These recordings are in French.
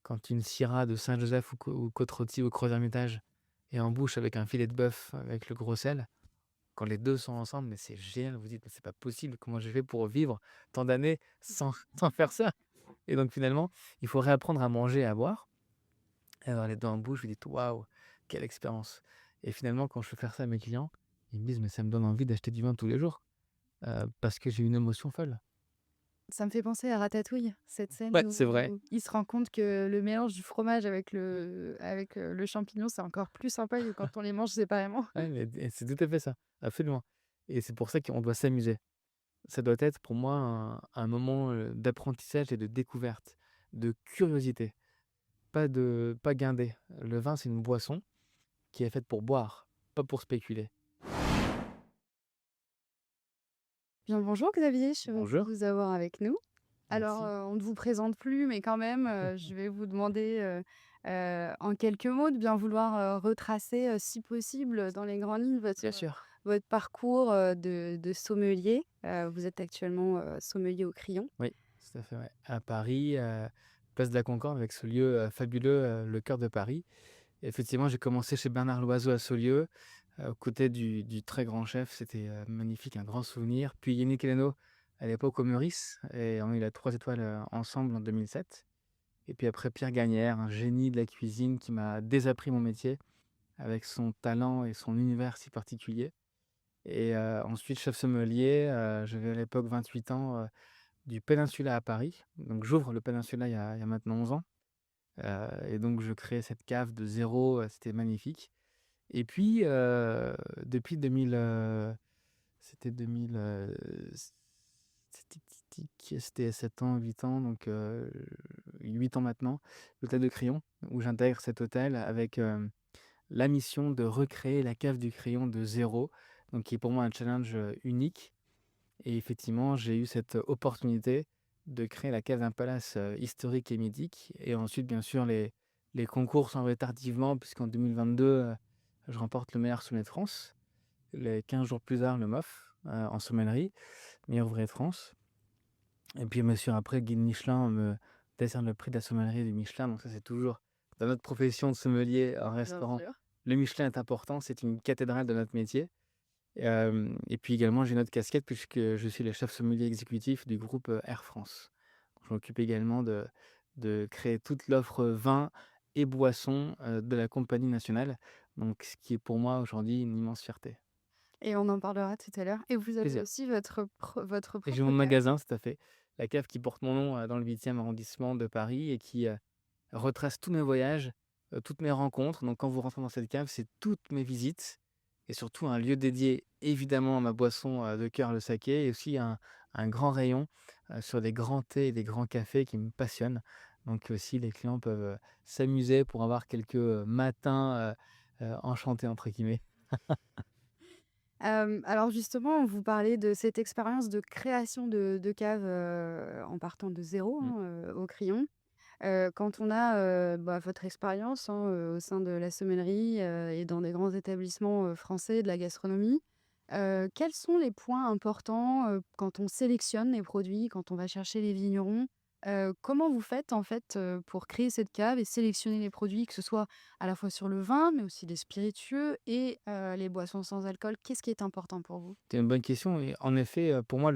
quand une syrah de Saint-Joseph ou côte rôtie au Creux-Hermitage est en bouche avec un filet de bœuf avec le gros sel, quand les 2 sont ensemble, mais c'est génial, vous vous dites: «Mais c'est pas possible, comment j'ai fait pour vivre tant d'années sans sans faire ça?» Et donc finalement, il faut réapprendre à manger et à boire et avoir les 2 en bouche, vous dites: «Waouh, quelle expérience!» Et finalement, quand je fais faire ça à mes clients, ils me disent: «Mais ça me donne envie d'acheter du vin tous les jours, parce que j'ai une émotion folle». Ça me fait penser à Ratatouille, cette scène Ouais, c'est vrai. où il se rend compte que le mélange du fromage avec le champignon, c'est encore plus sympa que quand on les mange séparément. Ouais, mais et c'est tout à fait ça, absolument. Et c'est pour ça qu'on doit s'amuser. Ça doit être pour moi un moment, d'apprentissage et de découverte, de curiosité, pas guindé. Le vin, c'est une boisson qui est faite pour boire, pas pour spéculer. Bien le bonjour Xavier, je suis ravie de Bonjour, vous avoir avec nous. Alors, merci. on ne vous présente plus, mais quand même, je vais vous demander, en quelques mots de bien vouloir, retracer, si possible, dans les grandes lignes Bien sûr. votre parcours, de sommelier. Vous êtes actuellement, sommelier au Crayon. Oui, tout à fait, ouais. À Paris, place de la Concorde avec ce lieu, fabuleux, le cœur de Paris. Effectivement, j'ai commencé chez Bernard Loiseau à Saulieu, aux côtés du très grand chef. C'était, magnifique, un grand souvenir. Puis Yannick Elleno à l'époque au Meurice et on a eu la 3 étoiles, ensemble en 2007. Et puis après Pierre Gagnère, un génie de la cuisine qui m'a désappris mon métier avec son talent et son univers si particulier. Et ensuite chef sommelier, j'avais à l'époque 28 ans, du Péninsula à Paris. Donc j'ouvre le Péninsula il y a maintenant 11 ans, et donc je crée cette cave de zéro, c'était magnifique. Et puis, depuis 2000, c'était 2000, c'était c'était 7 ans, 8 ans, donc 8 ans maintenant, l'hôtel de Crillon, où j'intègre cet hôtel avec, la mission de recréer la cave du Crayon de zéro, donc qui est pour moi un challenge, unique. Et effectivement, j'ai eu cette opportunité de créer la cave d'un palace, historique et mythique. Et ensuite, bien sûr, les concours sont arrivés tardivement puisqu'en 2022, je remporte le meilleur sommelier de France. Les 15 jours plus tard, le MOF, en sommellerie, meilleur ouvrier de France. Et puis bien sûr après, le guide Michelin me décerne le prix de la sommellerie du Michelin, donc ça, c'est toujours dans notre profession de sommelier en Bien restaurant, sûr. le Michelin est important, c'est une cathédrale de notre métier. Et puis également, j'ai une autre casquette puisque je suis le chef sommelier exécutif du groupe, Air France. Je m'occupe également de créer toute l'offre, vin et boissons, de la compagnie nationale, donc ce qui est pour moi aujourd'hui une immense fierté. Et on en parlera tout à l'heure. Et vous avez Plaisir. aussi votre Et j'ai propre mon cave. magasin, tout à fait, la cave qui porte mon nom, dans le 8e arrondissement de Paris et qui, retrace tous mes voyages, toutes mes rencontres. Donc quand vous rentrez dans cette cave, c'est toutes mes visites et surtout un lieu dédié évidemment à ma boisson, de cœur, le saké, et aussi un grand rayon, sur des grands thés et des grands cafés qui me passionnent. Donc aussi les clients peuvent, s'amuser pour avoir quelques, matins, «enchantés» entre guillemets. Alors justement, vous parlez de cette expérience de création de cave, en partant de zéro, Mmh. hein, au crayon. Quand on a, votre expérience, hein, au sein de la sommellerie, et dans des grands établissements, français de la gastronomie, quels sont les points importants, quand on sélectionne les produits, quand on va chercher les vignerons? Comment vous faites, en fait, pour créer cette cave et sélectionner les produits, que ce soit à la fois sur le vin, mais aussi les spiritueux et les boissons sans alcool? Qu'est-ce qui est important pour vous? C'est une bonne question et en effet, pour moi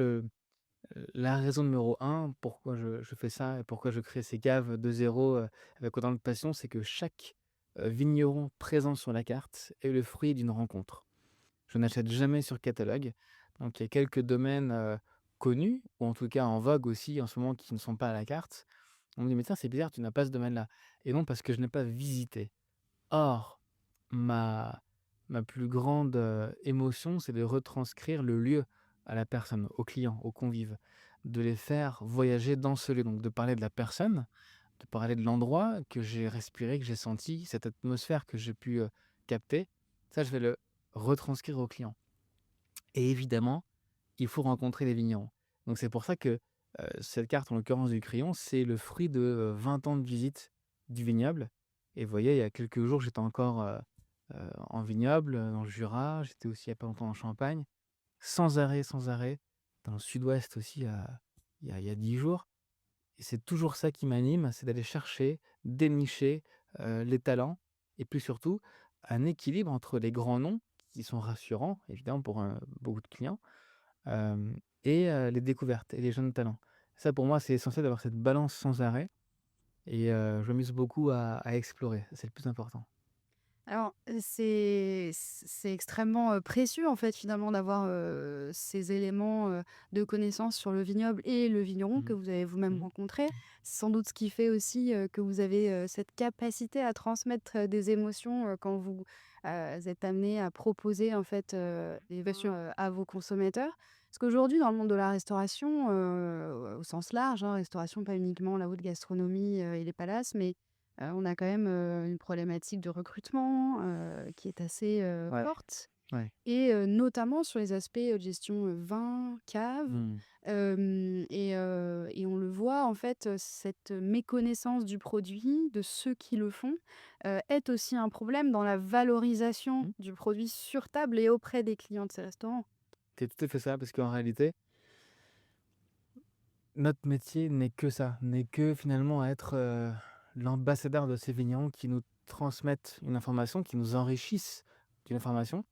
la raison numéro un pourquoi je fais ça et pourquoi je crée ces caves de zéro, avec autant de passion, c'est que chaque, vigneron présent sur la carte est le fruit d'une rencontre. Je n'achète jamais sur catalogue, donc il y a quelques domaines, connus ou en tout cas en vogue aussi en ce moment qui ne sont pas à la carte. On me dit: «Mais tiens, c'est bizarre, tu n'as pas ce domaine-là», et non parce que je n'ai pas visité. Or, ma ma plus grande, émotion, c'est de retranscrire le lieu à la personne, au client, aux convives, de les faire voyager dans ce lieu, donc de parler de la personne, de parler de l'endroit que j'ai respiré, que j'ai senti, cette atmosphère que j'ai pu, capter. Ça, je vais le retranscrire au client et évidemment, il faut rencontrer les vignerons. Donc c'est pour ça que, cette carte, en l'occurrence du crayon, c'est le fruit de, 20 ans de visite du vignoble. Et vous voyez, il y a quelques jours, j'étais encore, en vignoble, dans le Jura. J'étais aussi il y a pas longtemps en Champagne, sans arrêt, sans arrêt, dans le sud-ouest aussi, il y a 10 jours. et c'est toujours ça qui m'anime, c'est d'aller chercher, dénicher, les talents et puis surtout un équilibre entre les grands noms qui sont rassurants évidemment pour, beaucoup de clients, hem et les découvertes et les jeunes talents. Ça pour moi, c'est essentiel d'avoir cette balance sans arrêt et je m'amuse beaucoup à explorer, c'est le plus important. Alors, c'est extrêmement, précieux, en fait, finalement, d'avoir, ces éléments, de connaissance sur le vignoble et le vigneron que Mmh. vous avez vous-même Mmh. rencontré. C'est sans doute ce qui fait aussi, que vous avez, cette capacité à transmettre, des émotions, quand vous, êtes amenés à proposer, en fait, des vins, à vos consommateurs. Parce qu'aujourd'hui, dans le monde de la restauration, au sens large, hein, restauration, pas uniquement la haute gastronomie, et les palaces, mais on a quand même, une problématique de recrutement, qui est assez, Ouais, forte ouais. et notamment sur les aspects, de gestion, vin, cave, Mmh. et on le voit en fait, cette méconnaissance du produit, de ceux qui le font, est aussi un problème dans la valorisation Mmh. du produit sur table et auprès des clients de ces restaurants. C'est tout à fait ça, parce qu'en réalité, notre métier n'est que ça, n'est que finalement être, l'ambassadeur de ces vignerons qui nous transmettent une information, qui nous enrichissent d'une information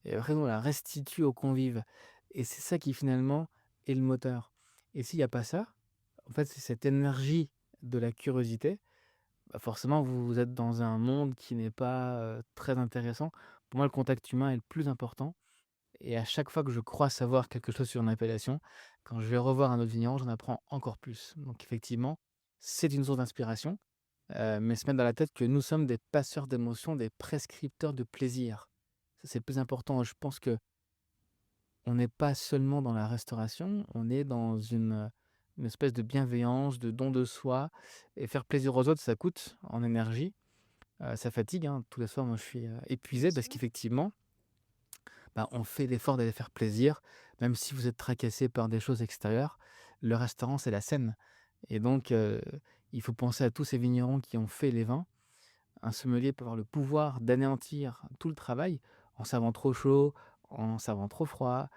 et après on la restitue aux convives et c'est ça qui finalement est le moteur et s'il y a pas ça, en fait, c'est cette énergie de la curiosité, bah, forcément vous êtes dans un monde qui n'est pas, très intéressant. Pour moi, le contact humain est le plus important et à chaque fois que je crois savoir quelque chose sur une appellation, quand je vais revoir un autre vigneron, j'en apprends encore plus. Donc effectivement, c'est une source d'inspiration, mais se mettre dans la tête que nous sommes des passeurs d'émotions, des prescripteurs de plaisir. Ça, c'est le plus important. Je pense que on n'est pas seulement dans la restauration, on est dans une espèce de bienveillance, de don de soi et faire plaisir aux autres, ça coûte en énergie, ça fatigue, hein. Tous les soirs, moi, je suis, Bien épuisé parce sûr. qu'effectivement, bah, on fait l'effort d'aller faire plaisir, même si vous êtes tracassé par des choses extérieures. Le restaurant, c'est la scène et donc il faut penser à tous ces vignerons qui ont fait les vins. Un sommelier peut avoir le pouvoir d'anéantir tout le travail en servant trop chaud, en servant trop froid,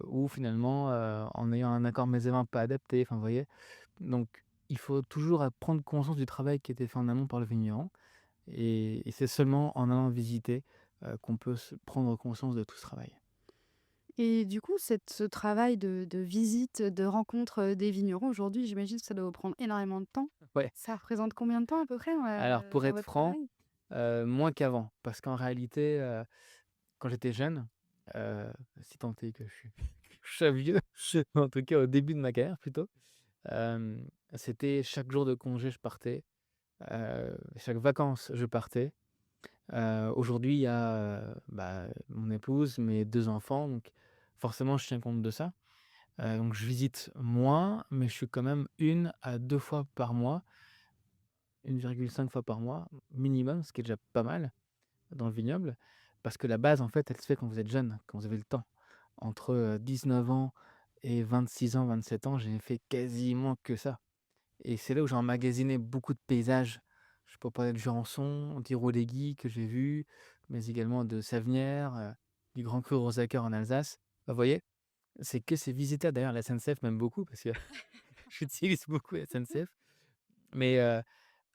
ou finalement, en ayant un accord mets et vins pas adapté, enfin, vous voyez? Donc il faut toujours, prendre conscience du travail qui a été fait en amont par le vigneron et c'est seulement en allant visiter, qu'on peut se prendre conscience de tout ce travail. Et du coup, ce travail de visite, de rencontre, des vignerons, aujourd'hui, j'imagine que ça doit vous prendre énormément de temps. Ouais. Ça représente combien de temps à peu près Alors pour dans être votre franc, travail? moins qu'avant, parce qu'en réalité, quand j'étais jeune, si tant est que je sois vieux, en tout cas au début de ma carrière plutôt, c'était chaque jour de congé je partais, chaque vacances je partais. Aujourd'hui il y a, bah, mon épouse, mes 2 enfants, donc forcément je tiens compte de ça. Donc je visite moins, mais je suis quand même 1 à 2 fois par mois, 1,5 fois par mois minimum, ce qui est déjà pas mal. Dans le vignoble, parce que la base, en fait, elle se fait quand vous êtes jeune, quand vous avez le temps. Entre, 19 ans et 26 ans, 27 ans, j'ai fait quasiment que ça et c'est là où j'ai emmagasiné beaucoup de paysages. Je peux parler de Jurançon, d'Iroléguy que j'ai vu, mais également de Savenières, du Grand Cru Rosacer en Alsace. Bah, vous voyez? C'est que c'est visiter d'ailleurs la SNCF m'aime beaucoup parce que j'utilise beaucoup la SNCF, mais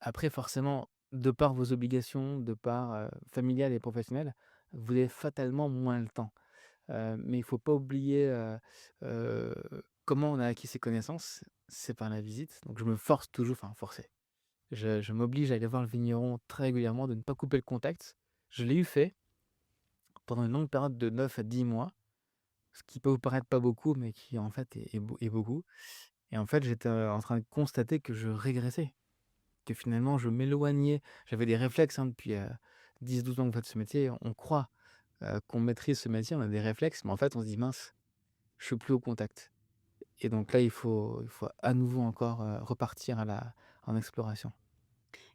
après forcément, de par vos obligations, de par, familiales et professionnelles, vous avez fatalement moins le temps. Mais il faut pas oublier, heu, comment on a acquis ces connaissances, c'est par la visite. Donc je me force toujours, enfin forcer, je m'oblige à aller voir le vigneron très régulièrement, de ne pas couper le contact. Je l'ai eu fait pendant une longue période de 9 à 10 mois, ce qui peut vous paraître pas beaucoup, mais qui en fait est beaucoup et en fait, j'étais, en train de constater que je régressais. Que finalement je m'éloignais. J'avais des réflexes, hein, depuis, 10-12 ans que vous faites ce métier. On croit, qu'on maîtrise ce métier, on a des réflexes, mais en fait on se dit: «Mince, je suis plus au contact» et donc là il faut à nouveau encore, repartir en exploration.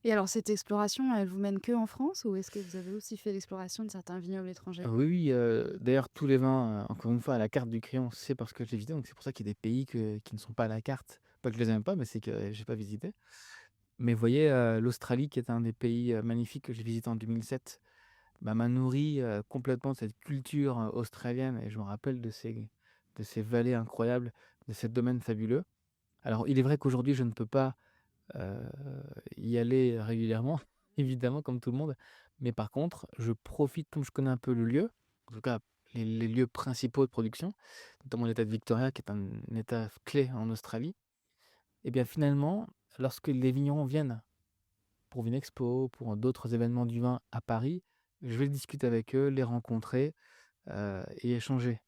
Et alors cette exploration, elle vous mène que en France ou est-ce que vous avez aussi fait l'exploration de certains vignobles étrangers? Oui, oui, d'ailleurs tous les vins, encore une fois à la carte du crayon, c'est parce que j'ai visité, donc c'est pour ça qu'il y a des pays qui ne sont pas à la carte. Pas que je les aime pas, mais c'est que j'ai pas visité. Mais vous voyez, l'Australie qui est un des pays, magnifiques que j'ai visité en 2007. Bah, m'a nourri, complètement de cette culture, australienne et je me rappelle de ces vallées incroyables, de ces domaines fabuleux. Alors il est vrai qu'aujourd'hui je ne peux pas, heu, y aller régulièrement, évidemment comme tout le monde, mais par contre je profite comme je connais un peu le lieu, en tout cas les lieux principaux de production, notamment l'État de Victoria qui est un État clé en Australie. Et bien finalement, lorsque les vignerons viennent pour Vinexpo, pour d'autres événements du vin à Paris, je vais discuter avec eux, les rencontrer, et échanger.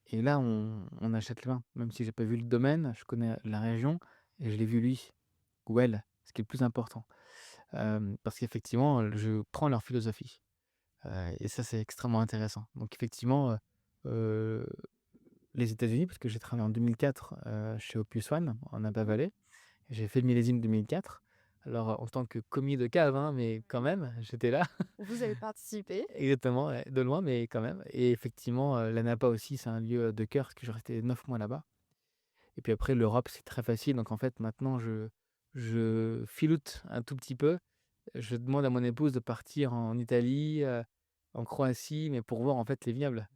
Et là, on achète le vin. Même si j'ai pas vu le domaine, je connais la région et je l'ai vu lui ou elle, ce qui est le plus important. Parce qu'effectivement, je prends leur philosophie, et ça, c'est extrêmement intéressant. Donc effectivement, heu, les États-Unis, parce que j'ai travaillé en 2004, chez Opus One en Napa Valley. J'ai fait le millésime 2004. Alors, en tant que commis de cave, hein, mais quand même, j'étais là. Vous avez participé. Exactement, ouais, de loin, mais quand même. Et effectivement, la Napa aussi, c'est un lieu de cœur parce que je restais 9 mois là-bas. Et puis après, l'Europe, c'est très facile. Donc en fait, maintenant, je filoute un tout petit peu. Je demande à mon épouse de partir en Italie, en Croatie, mais pour voir en fait les vignobles.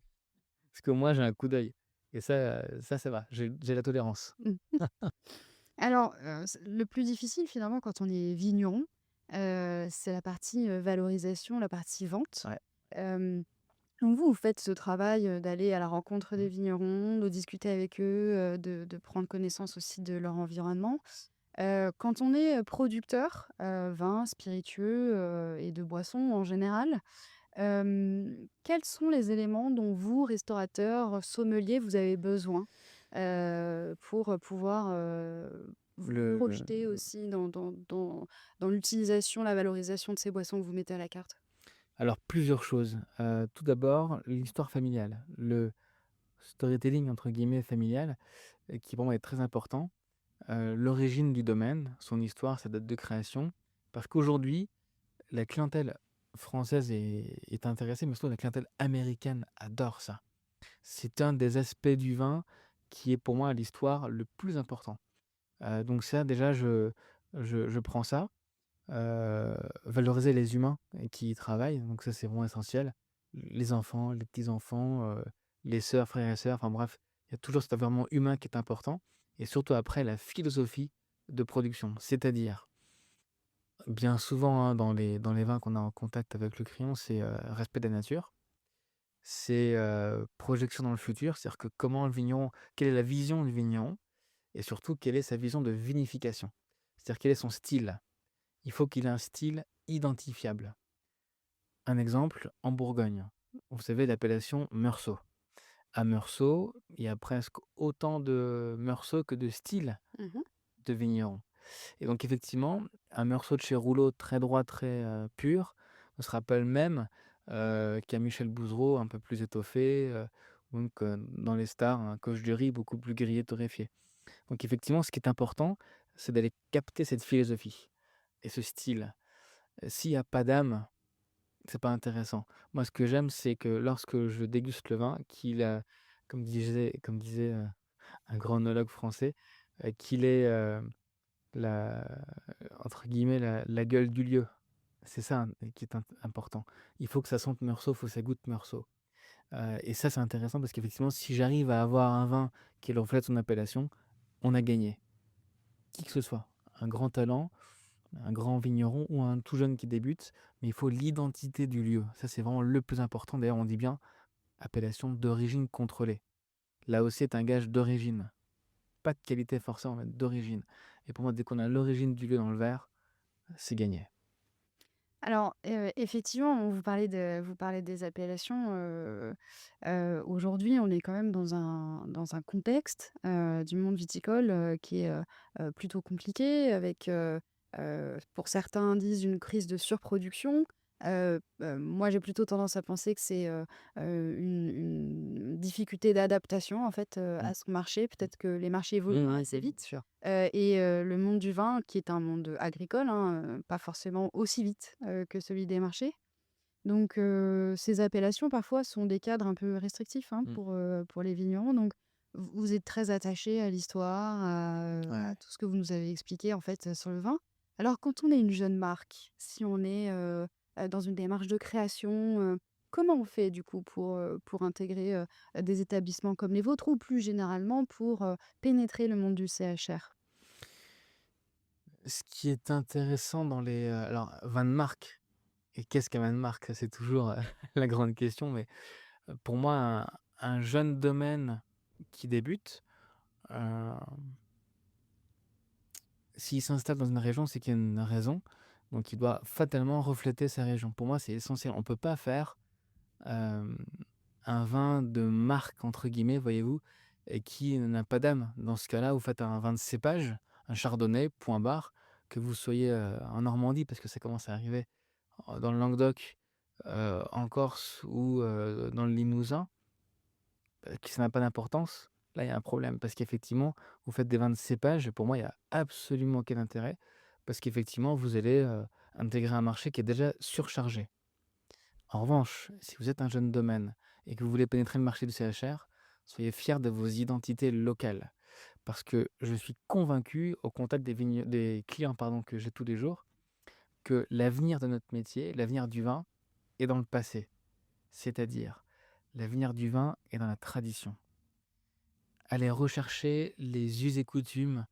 Parce que moi, j'ai un coup d'œil. Et ça va. J'ai la tolérance. Mmh. Alors, c le plus difficile finalement quand on est vigneron, c'est la partie, valorisation, la partie vente. Ouais. Hem, donc vous, vous faites ce travail, d'aller à la rencontre des Mmh. vignerons, de discuter avec eux, de prendre connaissance aussi de leur environnement. Quand on est, producteur, vin, spiritueux, et de boissons en général, quels sont les éléments dont vous, restaurateur, sommelier, vous avez besoin, pour, pouvoir, vous Le projeter aussi dans l'utilisation, la valorisation de ces boissons que vous mettez à la carte? Alors plusieurs choses. Tout d'abord, l'histoire familiale, le «storytelling» entre guillemets familial, qui pour moi est très important. L'origine du domaine, son histoire, sa date de création. Parce qu'aujourd'hui, la clientèle française est intéressée, mais surtout la clientèle américaine adore ça. C'est un des aspects du vin qui est pour moi l'histoire le plus important. Donc ça déjà je prends ça. Valoriser les humains qui y travaillent, donc ça, c'est vraiment essentiel. Les enfants, les petits-enfants, les sœurs, frères et sœurs, enfin bref, il y a toujours cet environnement humain qui est important et surtout après la philosophie de production. C'est-à-dire, bien souvent, hein, dans les vins qu'on a en contact avec le crayon, c'est, respect de la nature, c'est, projection dans le futur, c'est-à-dire que comment le vigneron quelle est la vision du vigneron et surtout quelle est sa vision de vinification. C'est-à-dire quel est son style. Il faut qu'il ait un style identifiable. Un exemple, en Bourgogne, vous savez l'appellation Meursault. À Meursault, il y a presque autant de meursault que de styles Mmh. de vignerons. Et donc effectivement, un meursault de chez Rouleau très droit, très, pur, ne sera pas le même, qu'un Michel Bouzereau un peu plus étoffé, ou donc, dans les stars, un Coche du Riz beaucoup plus grillé, torréfié. Donc effectivement, ce qui est important, c'est d'aller capter cette philosophie et ce style. S'il y a pas d'âme, c'est pas intéressant. Moi, ce que j'aime, c'est que lorsque je déguste le vin, comme disait, un grand œnologue français, qu'il ait, la entre guillemets «la gueule du lieu». C'est ça, qui est important. Il faut que ça sente Meursault, il faut que ça goûte Meursault. Et ça, c'est intéressant parce qu'effectivement, si j'arrive à avoir un vin qui reflète son appellation, on a gagné. Qui que ce soit, un grand talent, un grand vigneron ou un tout jeune qui débute, mais il faut l'identité du lieu. Ça, c'est vraiment le plus important. D'ailleurs, on dit bien appellation d'origine contrôlée. L'AOC est un gage d'origine, pas de qualité forcément, mais d'origine. Et pour moi, dès qu'on a l'origine du lieu dans le verre, c'est gagné. Alors, effectivement, vous parlez des appellations, aujourd'hui, on est quand même dans un contexte, du monde viticole, qui est, plutôt compliqué avec, pour certains disent une crise de surproduction. Moi, j'ai plutôt tendance à penser que c'est, une difficulté d'adaptation, en fait, Mmh. à son marché. Peut-être que les marchés évoluent pas Mmh, assez bien vite. sûr. Le monde du vin, qui est un monde agricole, hein, pas forcément aussi vite, que celui des marchés. Donc ces appellations, parfois, sont des cadres un peu restrictifs, hein, Mmh. pour les vignerons. Donc vous êtes très attaché à l'histoire, à Ouais. tout ce que vous nous avez expliqué, en fait, sur le vin. Alors quand on est une jeune marque, si on est, dans une démarche de création, comment on fait, du coup, pour intégrer, des établissements comme les vôtres ou plus généralement pour, pénétrer le monde du CHR? Ce qui est intéressant dans les, alors Van Mark et qu'est-ce qu'un Van Mark? Ça, c'est toujours, la grande question, mais, pour moi, un jeune domaine qui débute, hem, s'il s'installe dans une région, c'est qu'il y a une raison, donc il doit fatalement refléter sa région. Pour moi, c'est essentiel. On peut pas faire, hem, un vin de «marque» entre guillemets, voyez-vous? Et qui n'a pas d'âme. Dans ce cas-là, vous faites un vin de cépage, un chardonnay, point barre, que vous soyez, en Normandie, parce que ça commence à arriver, dans le Languedoc, en Corse ou, dans le Limousin, que ça n'a pas d'importance. Là, il y a un problème parce qu'effectivement, vous faites des vins de cépage et pour moi, il y a absolument aucun intérêt parce qu'effectivement, vous allez, intégrer un marché qui est déjà surchargé. En revanche, si vous êtes un jeune domaine et que vous voulez pénétrer le marché du CHR, soyez fiers de vos identités locales. Parce que je suis convaincu, au contact des clients pardon, que j'ai tous les jours, que l'avenir de notre métier, l'avenir du vin, est dans le passé. C'est-à-dire, l'avenir du vin est dans la tradition. Aller rechercher les us et coutumes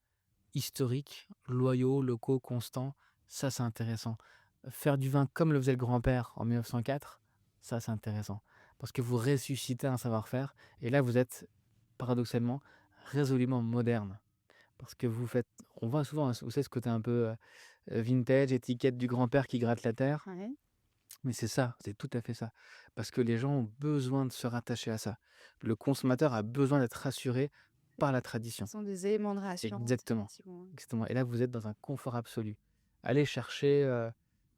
historiques, loyaux, locaux, constants, ça c'est intéressant. Faire du vin comme le faisait le grand-père en 1904, ça c'est intéressant. Parce que vous ressuscitez un savoir-faire et là vous êtes, paradoxalement, résolument moderne. Parce que vous faites on voit souvent, hein, vous savez ce côté un peu, vintage, étiquette du grand-père qui gratte la terre? Ouais. Mais c'est ça, c'est tout à fait ça. Parce que les gens ont besoin de se rattacher à ça. Le consommateur a besoin d'être rassuré par la Ce tradition. sont des éléments de rassurance, Exactement, effectivement, ouais. exactement. Et là, vous êtes dans un confort absolu. Allez chercher,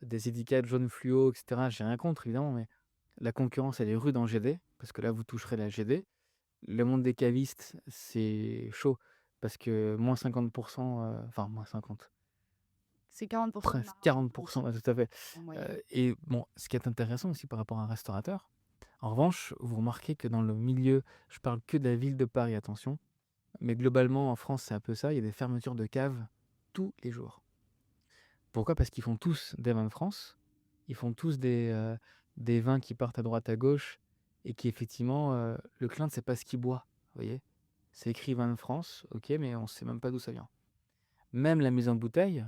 des étiquettes jaunes fluo et cetera, j'ai rien contre évidemment, mais la concurrence, elle est rude en GD, parce que là, vous toucherez la GD. Le monde des cavistes, c'est chaud parce que -50, enfin -50, C'est 40 de presque marge, 40, en dessous, ouais, tout à fait. en moyenne. Et bon, ce qui est intéressant aussi par rapport à un restaurateur, en revanche, vous remarquez que dans le milieu, je parle que de la ville de Paris, attention, mais globalement en France, c'est un peu ça, il y a des fermetures de caves tous les jours. Pourquoi? Parce qu'ils font tous des vins de France, ils font tous des vins qui partent à droite, à gauche et qui effectivement, le client ne sait pas ce qu'il boit, vous voyez? C'est écrit vin de France, OK, mais on ne sait même pas d'où ça vient. Même la mise en bouteille,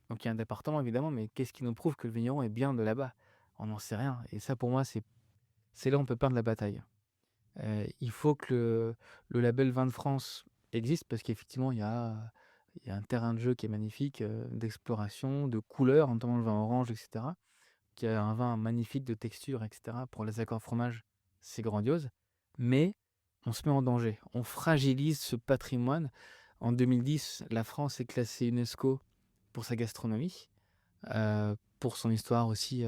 donc il y a un département évidemment, mais qu'est-ce qui nous prouve que le vigneron est bien de là-bas? On n'en sait rien et ça pour moi c'est là où on peut perdre la bataille. Il faut que le label vin de France existe parce qu'effectivement il y a un terrain de jeu qui est magnifique, d'exploration, de couleurs, notamment le vin orange et cetera, qui a un vin magnifique de texture et cetera. Pour les accords fromage, c'est grandiose, mais on se met en danger. On fragilise ce patrimoine. En 2010, la France est classée UNESCO pour sa gastronomie, pour son histoire aussi,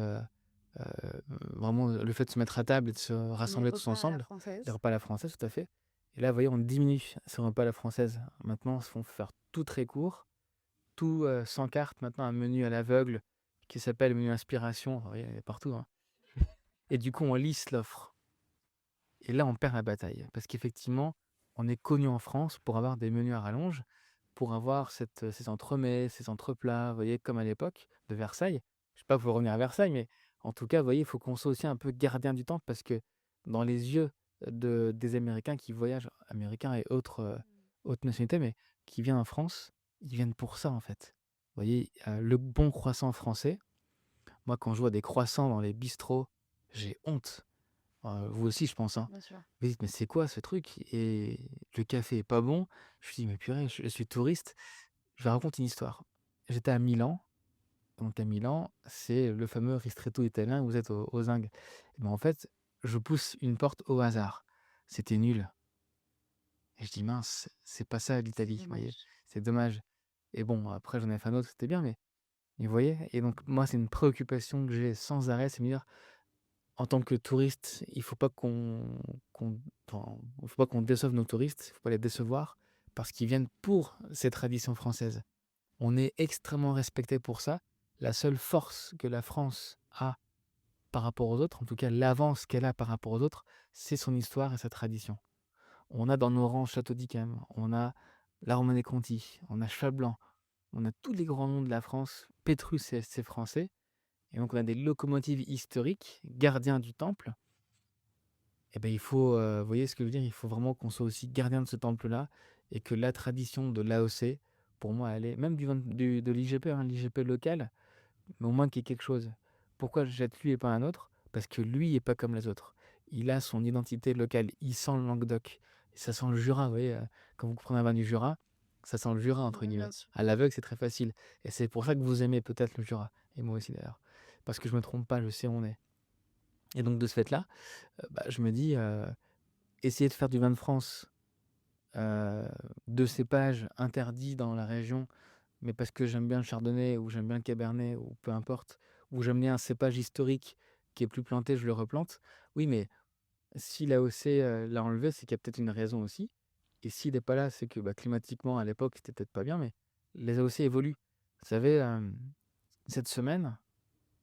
vraiment le fait de se mettre à table et de se Les rassembler tous repas à la ensemble, les française. repas à la française, tout à fait. Et là, vous voyez, on diminue ces repas à la française. Maintenant, il faut faire tout très court, tout, sans carte. Maintenant, un menu à l'aveugle qui s'appelle menu inspiration, vous voyez, il y a partout, hein. Et du coup, on lisse l'offre. Et là, on perd la bataille. Parce qu'effectivement, on est connu en France pour avoir des menus à rallonge, pour avoir ces entremets, ces entreplats, vous voyez, comme à l'époque de Versailles. Je sais pas, pour revenir à Versailles, mais en tout cas, vous voyez, il faut qu'on soit aussi un peu gardien du temps parce que dans les yeux des Américains qui voyagent, Américains et autres nationalités, mais qui viennent en France, ils viennent pour ça, en fait. Vous voyez, le bon croissant français, moi, quand je vois des croissants dans les bistrots, j'ai honte. Vous aussi, je pense, hein. Bien sûr. Vous dites: «Mais c'est quoi ce truc?» Et le café est pas bon. Je me dis: «Mais purée, je suis touriste». Je vous raconte une histoire. J'étais à Milan, donc à Milan, c'est le fameux ristretto italien où vous êtes aux Indes. Et ben, en fait, je pousse une porte au hasard. C'était nul et je dis: «Mince, c'est pas ça C'est l'Italie», vous voyez? dommage. C'est dommage et bon, après j'en ai fait un autre, c'était bien, mais vous voyez? Et donc moi, c'est une préoccupation que j'ai sans arrêt, c'est me dire: en tant que touriste, il faut pas qu'on enfin, il faut pas qu'on déçoive nos touristes, il faut pas les décevoir parce qu'ils viennent pour ces traditions françaises. On est extrêmement respecté pour ça. La seule force que la France a par rapport aux autres, en tout cas l'avance qu'elle a par rapport aux autres, c'est son histoire et sa tradition. On a dans nos rangs Château d'Yquem, on a la Romanée-Conti, on a Cheval Blanc, on a tous les grands noms de la France. Pétrus, c'est français et donc on a des locomotives historiques, gardiens du temple. Et ben il faut, vous voyez ce que je veux dire? Il faut vraiment qu'on soit aussi gardien de ce temple-là et que la tradition de l'AOC, pour moi aller même du vin de l'IGP, hein, l'IGP local, mais au moins qu'il y ait quelque chose. Pourquoi j'achète lui et pas un autre? Parce que lui est pas comme les autres. Il a son identité locale, il sent le Languedoc. Ça sent le Jura, vous voyez, quand vous prenez un vin du Jura, ça sent le Jura entre Ouais, bien guillemets. sûr. À l'aveugle, c'est très facile et c'est pour ça que vous aimez peut-être le Jura et moi aussi d'ailleurs. Parce que je me trompe pas, je sais où on est et donc de ce fait-là, bah, je me dis, essayer de faire du vin de France, heu, de cépages interdits dans la région, mais parce que j'aime bien le chardonnay ou j'aime bien le cabernet ou peu importe, ou j'aime bien un cépage historique qui est plus planté, je le replante. Oui, mais si l'AOC, l'a enlevé, c'est qu'il y a peut-être une raison aussi et s'il est pas là, c'est que, bah, climatiquement à l'époque, c'était peut-être pas bien, mais les AOC évoluent. Vous savez, cette semaine,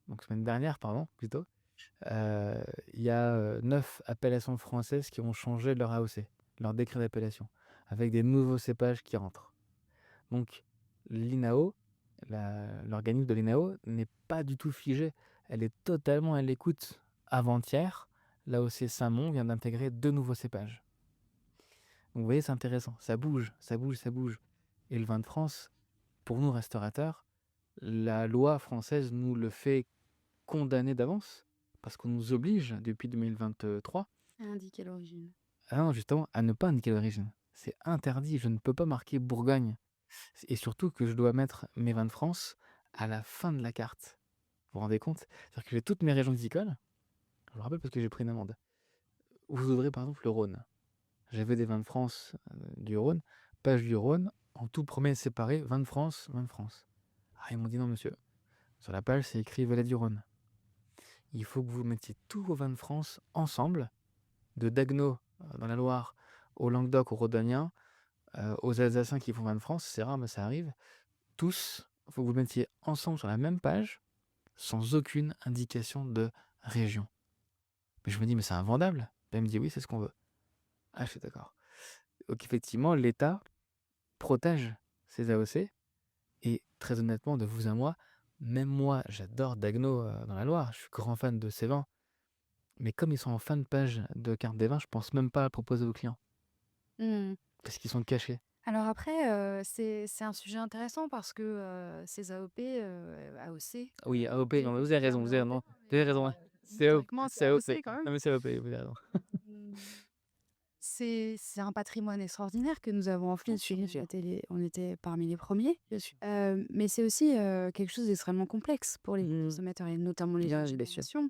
donc semaine dernière pardon, plutôt, heu, il y a, 9 appellations françaises qui ont changé leur AOC, leur décret d'appellation, avec des nouveaux cépages qui rentrent. Donc l'INAO, l'organisme de l'INAO n'est pas du tout figé. Elle est totalement à l'écoute. Avant-hier, l'AOC Saint-Mond vient d'intégrer 2 nouveaux cépages. Donc vous voyez, c'est intéressant. Ça bouge, ça bouge, ça bouge. Et le vin de France, pour nous restaurateurs, la loi française nous le fait condamner d'avance, parce qu'on nous oblige depuis 2023, Indiquer l'origine. ah non, justement, à ne pas indiquer l'origine. C'est interdit, je ne peux pas marquer Bourgogne. Et surtout que je dois mettre mes vins de France à la fin de la carte. Vous vous rendez compte? C'est-à-dire que j'ai toutes mes régions viticoles, je me rappelle parce que j'ai pris une amende. Vous ouvrez par exemple le Rhône. J'avais des vins de France du Rhône, page du Rhône, en tout premier séparé, vins de France, vins de France. Ah, ils m'ont dit non monsieur, sur la page c'est écrit Valais du Rhône. Il faut que vous mettiez tous vos vins de France ensemble, de Dagueneau dans la Loire, au Languedoc, au Rhodonien, aux Alsaciens qui font vins de France, c'est rare mais ça arrive. Tous, il faut que vous le mettiez ensemble sur la même page, sans aucune indication de région. Mais je me dis, mais c'est invendable. Elle me dit, oui, c'est ce qu'on veut. Ah, je suis d'accord. Donc effectivement, l'État protège ses AOC. Et très honnêtement, de vous à moi, même moi, j'adore Dagno dans la Loire. Je suis grand fan de ces vins. Mais comme ils sont en fin de page de carte des vins, je pense même pas à le proposer aux clients. Mmh. Parce qu'ils sont cachés. Alors après, c'est un sujet intéressant parce que, ces AOP, AOC, Oui, AOP, j'ai non, mais dit vous le avez raison, terme vous avez, non, européen, vous avez mais raison. Ouais. C'est AOP, historiquement, c'est c'est AOP. AOC quand même. Non, mais c'est AOP, vous avez raison. Mmh. C'est un patrimoine extraordinaire que nous avons en France. On était parmi les premiers. Bien sûr. Mais c'est aussi, quelque chose d'extrêmement complexe pour les Mmh. consommateurs et notamment Bien sûr.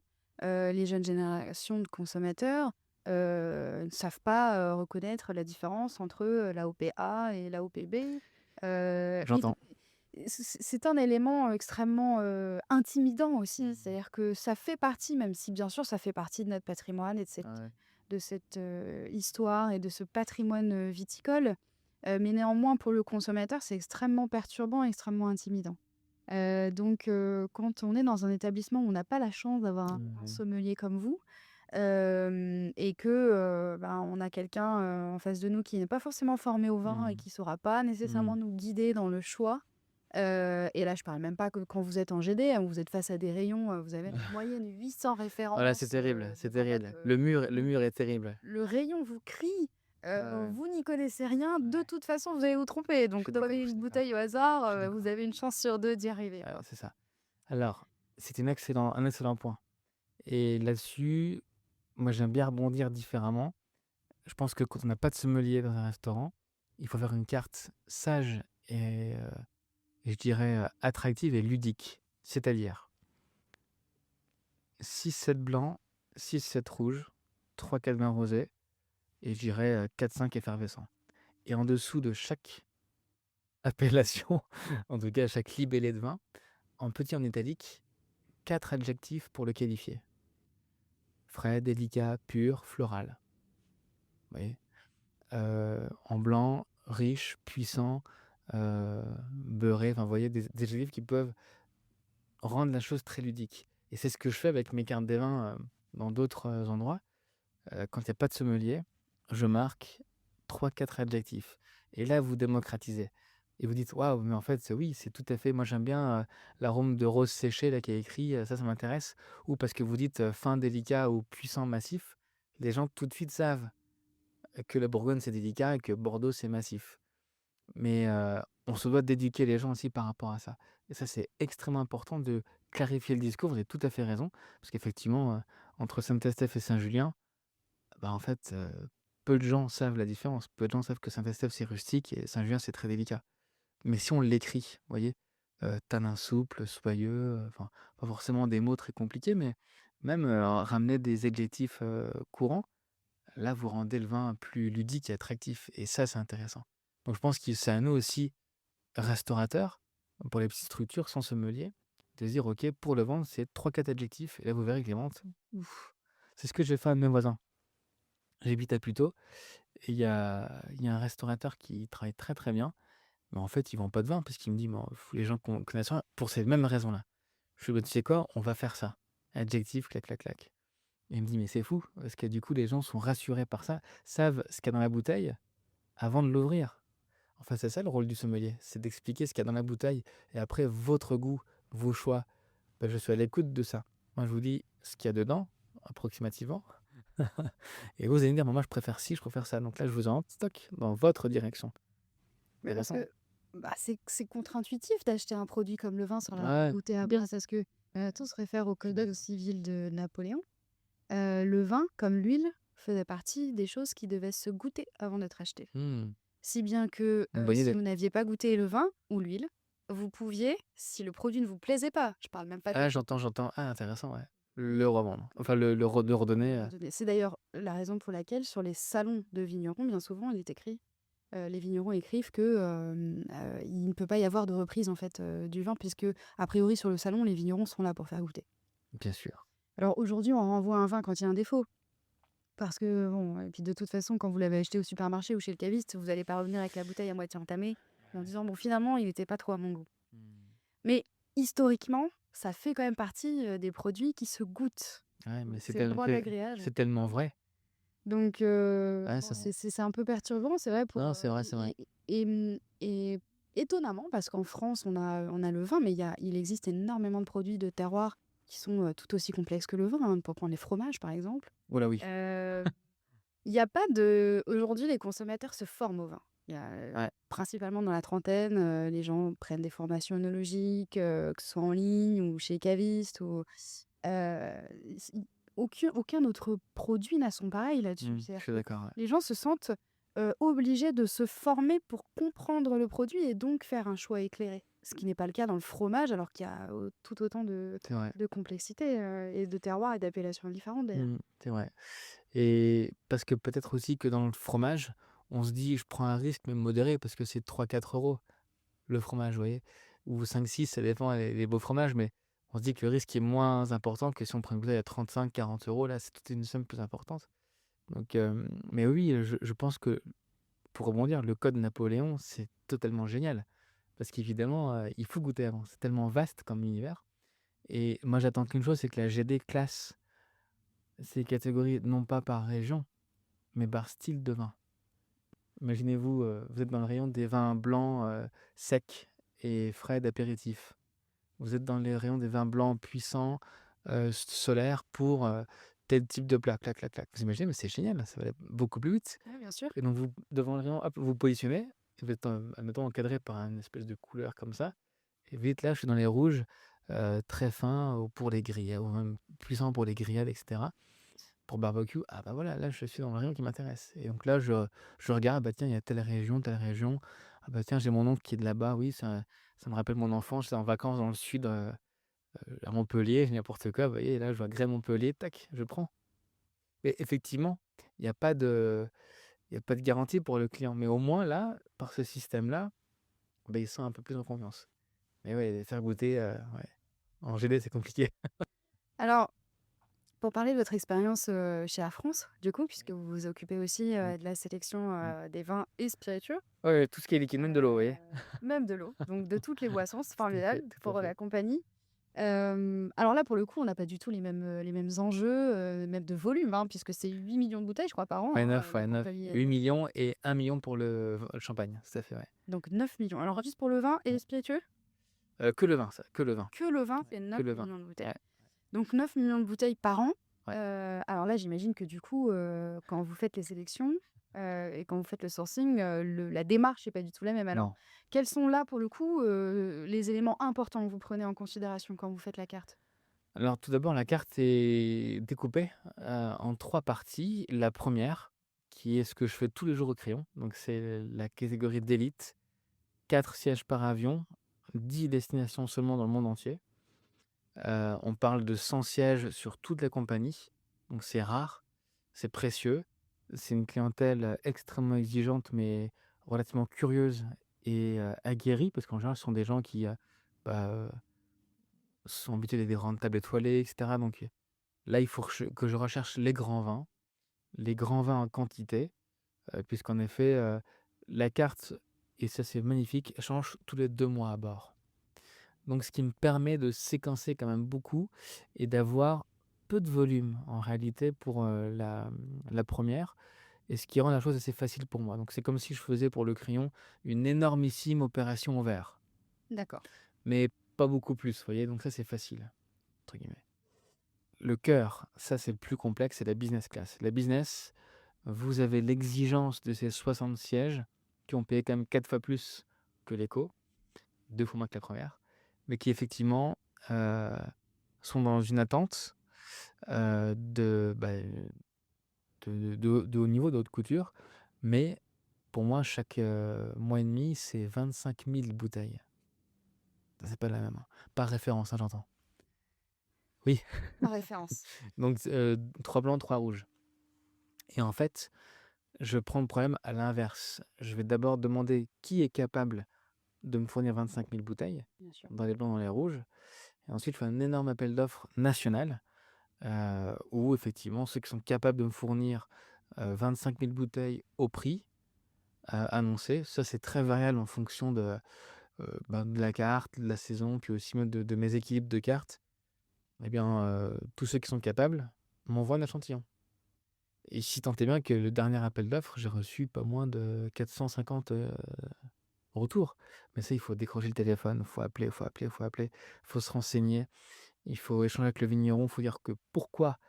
Les jeunes générations de consommateurs, ne savent pas, reconnaître la différence entre, l'AOP-A et l'AOP-B. Et J'entends. c'est un élément extrêmement, intimidant aussi. C'est-à-dire que ça fait partie, même si bien sûr ça fait partie de notre patrimoine et Ouais. de cette, histoire et de ce patrimoine, viticole, mais néanmoins pour le consommateur, c'est extrêmement perturbant, extrêmement intimidant. Quand on est dans un établissement où on n'a pas la chance d'avoir un Mmh. sommelier comme vous, et que, ben, on a quelqu'un, en face de nous qui n'est pas forcément formé au vin et Mmh. qui saura pas nécessairement Mmh. nous guider dans le choix, et là je parle même pas que quand vous êtes en GD, hein, vous êtes face à des rayons, vous avez en moyenne 800 Voilà, c'est références, terrible, c'est de boîtes, terrible. Le mur est terrible. le rayon vous crie, Ouais, ouais, vous n'y connaissez rien, de ouais. toute façon vous allez vous tromper, Je donc suis d'accord, prenez je suis une d'accord, bouteille au hasard, je suis vous d'accord. avez une chance sur 2 d'y arriver, Alors quoi. c'est ça. Alors, c'est un excellent point et là-dessus, moi j'aime bien rebondir différemment. Je pense que quand on n'a pas de sommelier dans un restaurant, il faut faire une carte sage et je dirais, attractive et ludique. C'est-à-dire 6-7 blancs, 6-7 rouges, 3-4 vins rosés et je dirais, 4-5 effervescents et en dessous de chaque appellation, en tout cas chaque libellé de vin, en petit en italique, 4 adjectifs pour le qualifier. Frais, délicat, pur, floral. Vous voyez? En blanc, riche, puissant, beurré, enfin vous voyez des adjectifs qui peuvent rendre la chose très ludique et c'est ce que je fais avec mes cartes des vins, dans d'autres, endroits. Quand il y a pas de sommelier, je marque 3-4 adjectifs et là vous démocratisez et vous dites: «Waouh, mais en fait, oui, c'est tout à fait moi j'aime bien, l'arôme de rose séchée là qui est écrit, ça m'intéresse» ou parce que vous dites, fin, délicat ou puissant, massif, les gens tout de suite savent que la Bourgogne c'est délicat et que Bordeaux c'est massif. Mais, on se doit d'éduquer les gens aussi par rapport à ça et ça, c'est extrêmement important de clarifier le discours. Vous avez tout à fait raison parce qu'effectivement, entre Saint-Estèphe et Saint-Julien, bah, en fait, peu de gens savent la différence. Peu de gens savent que Saint-Estèphe, c'est rustique et Saint-Julien, c'est très délicat. Mais si on l'écrit, vous voyez? Tanin souple, soyeux, enfin, pas forcément des mots très compliqués, mais même, ramener des adjectifs, courants, là, vous rendez le vin plus ludique et attractif et ça, c'est intéressant. Donc je pense que c'est à nous aussi, restaurateurs, pour les petites structures sans sommelier, de se dire: «OK, pour le vendre, c'est trois quatre adjectifs» et là, vous verrez que les ventes, ouf! C'est ce que j'ai fait à mes voisins. J'habite à Puteaux et il y a un restaurateur qui travaille très, très bien, mais en fait, ils vendent pas de vin parce qu'il me dit: «Mais les gens connaissent rien» pour ces mêmes raisons-là. Je fais: «Bah, tu sais quoi? On va faire ça». Adjectif, clac, clac, clac et il me dit: «Mais c'est fou» parce que du coup, les gens sont rassurés par ça, savent ce qu'il y a dans la bouteille avant de l'ouvrir. Enfin, c'est ça le rôle du sommelier, c'est d'expliquer ce qu'il y a dans la bouteille et après votre goût, vos choix, bah, je suis à l'écoute de ça. Moi, je vous dis ce qu'il y a dedans, approximativement et vous allez me dire: «Moi, je préfère ci, je préfère ça». Donc là, je vous en stock dans votre direction. Mais parce Intéressant. que, bah, c'est contre-intuitif d'acheter un produit comme le vin sans l'avoir Ouais, goûté à bien. Parce que, tout se réfère au code civil de Napoléon. Le vin, comme l'huile, faisait partie des choses qui devaient se goûter avant d'être achetées. mmh, Si bien que, une bonne si idée. vous n'aviez pas goûté le vin ou l'huile, vous pouviez, si le produit ne vous plaisait pas, je parle même pas de Ah, j'entends, j'entends. Ah, intéressant, ouais. Le revendre, enfin le redonner, le redonner. C'est d'ailleurs la raison pour laquelle sur les salons de vignerons, bien souvent, il est écrit, les vignerons écrivent que, il ne peut pas y avoir de reprise en fait, du vin puisque a priori sur le salon, les vignerons sont là pour faire goûter. bien sûr. Alors aujourd'hui, on renvoie un vin quand il y a un défaut parce que bon et puis de toute façon, quand vous l'avez acheté au supermarché ou chez le caviste, vous allez pas revenir avec la bouteille à moitié entamée en disant: «Bon finalement, il était pas trop à mon goût». Mmh. Mais historiquement, ça fait quand même partie, des produits qui se goûtent. Ouais, mais C'est le droit de l'agréage. c'est tellement vrai. Donc Ouais, bon, ça c'est un peu perturbant, c'est vrai pour, non, c'est vrai, c'est vrai. et étonnamment parce qu'en France, on a le vin, mais il existe énormément de produits de terroir qui sont, tout aussi complexes que le vin, hein, pour prendre les fromages, par exemple. Oh là, oui. Heu, il y a pas de aujourd'hui, les consommateurs se forment au vin. Il y a, Ouais. principalement dans la trentaine, les gens prennent des formations œnologiques, que ce soit en ligne ou chez les cavistes ou s i aucun autre produit n'a son pareil là-dessus. Je C'est-à-dire suis que d'accord, ouais. les gens se sentent, obligés de se former pour comprendre le produit et donc faire un choix éclairé. Ce qui n'est pas le cas dans le fromage alors qu'il y a, tout autant C'est vrai. de complexité, et de terroirs et d'appellations différentes d'ailleurs. C'est vrai et parce que peut-être aussi que dans le fromage, on se dit: «Je prends un risque, même modéré» parce que c'est 3 4 € le fromage, vous voyez? Ou 5 6 ça dépend les beaux fromages, mais on se dit que le risque est moins important que si on prend une bouteille à 35 40 €, là, c'est toute une somme plus importante. Donc mais oui, je pense que pour rebondir, le code Napoléon, c'est totalement génial. Parce qu'évidemment, il faut goûter avant. C'est tellement vaste comme univers et moi, j'attends qu'une chose, c'est que la GD classe ces catégories non pas par région, mais par style de vin. Imaginez-vous, vous êtes dans le rayon des vins blancs, secs et frais d'apéritif. Vous êtes dans les rayons des vins blancs puissants, solaires pour, tel type de plat, clac, clac, clac. Vous imaginez? Mais c'est génial, ça va aller beaucoup plus vite. Ouais, bien sûr. Et donc vous devant le rayon, hop, vous vous positionnez et vous êtes, admettons encadré par une espèce de couleur comme ça et vite là, je suis dans les rouges, très fins ou pour les grillades ou même puissants pour les grillades et cetera. Pour barbecue, ah bah voilà, là je suis dans le rayon qui m'intéresse et donc là je regarde, bah tiens, il y a telle région, telle région. Ah bah tiens, j'ai mon oncle qui est de là-bas, oui, ça me rappelle mon enfance, j'étais en vacances dans le sud, à Montpellier, n'importe quoi, vous voyez? Et là, je vois Grès Montpellier, tac, je prends. Mais effectivement, il y a pas de il y a pas de garantie pour le client, mais au moins là, par ce système-là, bah, il se sent un peu plus en confiance. Mais ouais, les faire goûter, ouais, en GD, c'est compliqué. Alors, pour parler de votre expérience, chez Air France, du coup, puisque vous vous occupez aussi, Mmh, de la sélection, mmh. des vins et spiritueux, Ouais, tout ce qui est liquide, même de l'eau, vous voyez? même de l'eau, donc de toutes les boissons, c'est Tout à formidable fait, tout à pour fait. la compagnie. Alors là, pour le coup, on n'a pas du tout les mêmes enjeux, même de volume, hein, puisque c'est 8 millions de bouteilles, je crois, par an, hein, la Ouais, 9, compagnie 8 000 000 et 1 000 000 pour le champagne, tout à fait, ouais. donc 9 millions. Alors juste pour le vin et les Ouais. spiritueux? Que le vin, ça, que le vin. Que le vin, Ouais, c'est que neuf le vin. millions de bouteilles. Ouais, Donc 9 millions de bouteilles par an. ouais. Alors là, j'imagine que du coup, quand vous faites les sélections, Et quand vous faites le sourcing, la démarche est pas du tout la même. Alors, Non. quels sont là, pour le coup, les éléments importants que vous prenez en considération quand vous faites la carte? Alors tout d'abord, la carte est découpée, en 3 parties. La première, qui est ce que je fais tous les jours au crayon, donc c'est la catégorie d'élite, 4 sièges par avion, 10 destinations seulement dans le monde entier. On parle de 100 sièges sur toute la compagnie, donc c'est rare, c'est précieux. C'est une clientèle, extrêmement exigeante, mais relativement curieuse et aguerrie, parce qu'en général, ce sont des gens qui, bah, sont habitués à des grandes tables étoilées et cetera, donc là, il faut que je recherche les grands vins en quantité, puisqu'en effet, la carte, et ça c'est magnifique, change tous les 2 mois à bord. Donc ce qui me permet de séquencer quand même beaucoup et d'avoir peu de volume en réalité pour, la 1 et ce qui rend la chose assez facile pour moi. Donc c'est comme si je faisais pour le crayon une énormissime opération au verre, D'accord. mais pas beaucoup plus, vous voyez? Donc ça c'est «facile» entre guillemets. Le cœur, ça c'est le plus complexe, c'est la business class. La business, vous avez l'exigence de ces 60 sièges qui ont payé quand même 4 fois plus que l'éco, 2 fois moins que la première, mais qui effectivement, heu, sont dans une attente, de haut niveau, de haute couture. Mais pour moi, chaque, mois et demi, c'est 25 000 bouteilles. C'est pas la même, hein. Par référence, hein, j'entends. Oui, Par référence. donc 3 blancs, 3 rouges et en fait, je prends le problème à l'inverse. Je vais d'abord demander qui est capable de me fournir 25 000 bouteilles, Bien sûr. dans les blancs, dans les rouges et ensuite je fais un énorme appel d'offres national, où effectivement ceux qui sont capables de me fournir, 25 000 bouteilles au prix, annoncé, ça c'est très variable en fonction de la carte, de la saison, puis aussi même de mes équilibres de cartes. Eh bien, tous ceux qui sont capables m'envoient un échantillon et si tant est bien que le dernier appel d'offres, j'ai reçu pas moins de 450, retours. Mais ça, il faut décrocher le téléphone, faut appeler, faut appeler, faut appeler, faut se renseigner, il faut échanger avec le vigneron, faut dire que pourquoi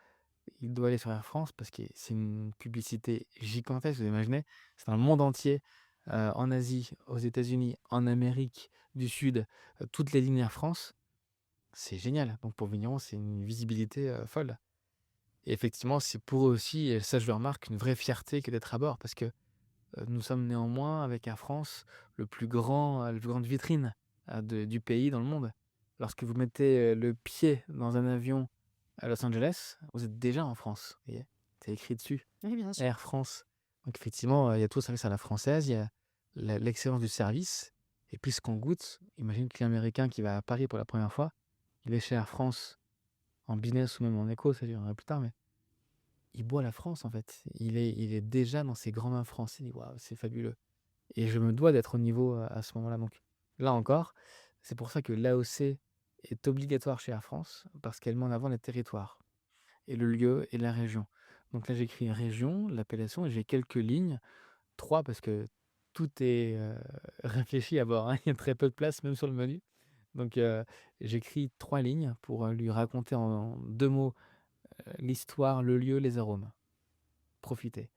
il doit aller sur Air France parce que c'est une publicité gigantesque, vous imaginez? C'est dans le monde entier, en Asie, aux États-Unis, en Amérique du Sud, toutes les lignes Air France, c'est génial. Donc pour le vigneron, c'est une visibilité, folle et effectivement, c'est pour eux aussi et ça je le remarque, une vraie fierté que d'être à bord parce que, nous sommes néanmoins avec Air France la plus grande vitrine, du pays dans le monde. Lorsque vous mettez, le pied dans un avion à Los Angeles, vous êtes déjà en France, vous voyez? C'est écrit dessus, Oui, bien sûr. Air France. Donc effectivement, il y a tout le service à la française, il y a l'excellence du service et puis ce qu'on goûte, imagine le client américain qui va à Paris pour la première fois, il est chez Air France en business ou même en éco, ça je dirai plus tard, mais il boit la France en fait. Il est déjà dans ses grands vins français, il dit: «Waouh, c'est fabuleux» et je me dois d'être au niveau, à ce moment-là donc là encore, c'est pour ça que l'AOC est obligatoire chez Air France parce qu'elle met en avant les territoires et le lieu et la région. Donc là, j'écris région, l'appellation et j'ai quelques lignes, 3 parce que tout est, réfléchi à bord, hein. Il y a très peu de place même sur le menu. Donc j'écris 3 lignes pour, lui raconter en 2 mots, l'histoire, le lieu, les arômes. Profiter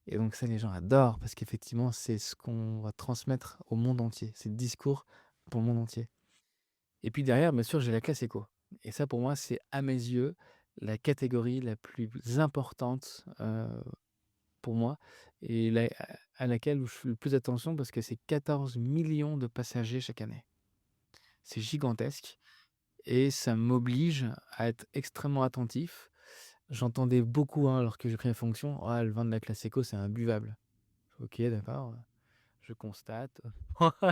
et donc ça, les gens adorent parce qu'effectivement, c'est ce qu'on va transmettre au monde entier. C'est le discours pour le monde entier et puis derrière, bien sûr, j'ai la classe éco et ça, pour moi, c'est à mes yeux, la catégorie la plus importante, pour moi et à laquelle où je fais le plus attention parce que c'est 14 millions de passagers chaque année. C'est gigantesque et ça m'oblige à être extrêmement attentif. J'entendais beaucoup, hein, alors que j'ai pris mes fonctions: «Ah, le vin de la classe éco, c'est imbuvable». OK, d'accord, je constate.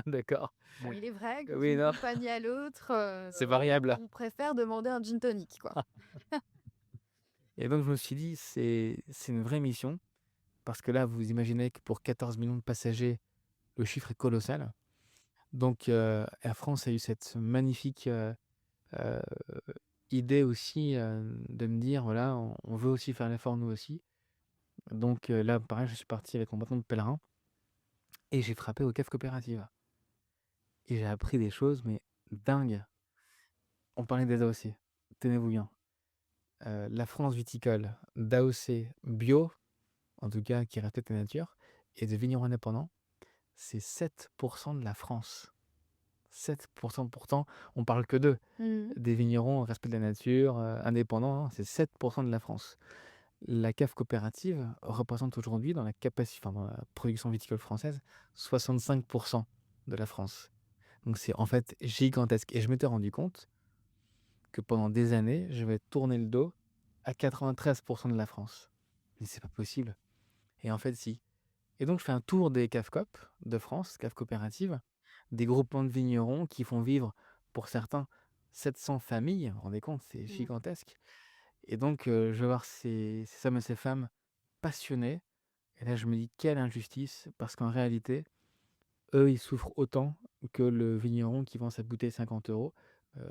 D'accord. Bon, il est vrai que Oui, d'une non, compagnie à l'autre, c'est variable on préfère demander un gin tonic, quoi. et donc je me suis dit: «C'est une vraie mission» parce que là, vous imaginez que pour 14 millions de passagers, le chiffre est colossal. Donc Air France a eu cette magnifique, heu, idée aussi, de me dire: «Voilà, on veut aussi faire l'effort nous aussi». Donc là, pareil, je suis parti avec mon bâton de pèlerin et j'ai frappé aux caves coopératives et j'ai appris des choses, mais dingues. On parlait des AOC, tenez-vous bien. La France viticole, d'AOC bio, en tout cas qui respectent la nature et de vignerons indépendants, c'est 7 de la France. 7 pourtant, on parle que d'eux. Mmh. Des vignerons respect de la nature, indépendants, hein, c'est 7 de la France. La cave coopérative représente aujourd'hui dans la production viticole française, 65 de la France. Donc c'est en fait gigantesque et je m'étais rendu compte que pendant des années, je vais tourner le dos à 93 de la France. Mais c'est pas possible et en fait si. Et donc je fais un tour des caves coop de France, caves coopératives, des groupements de vignerons qui font vivre, pour certains, 700 familles. Vous vous rendez compte? C'est Mmh. gigantesque et donc je vais voir ces hommes et ces femmes passionnés et là je me dis: «Quelle injustice!» parce qu'en réalité, eux, ils souffrent autant que le vigneron qui vend sa bouteille 50 €,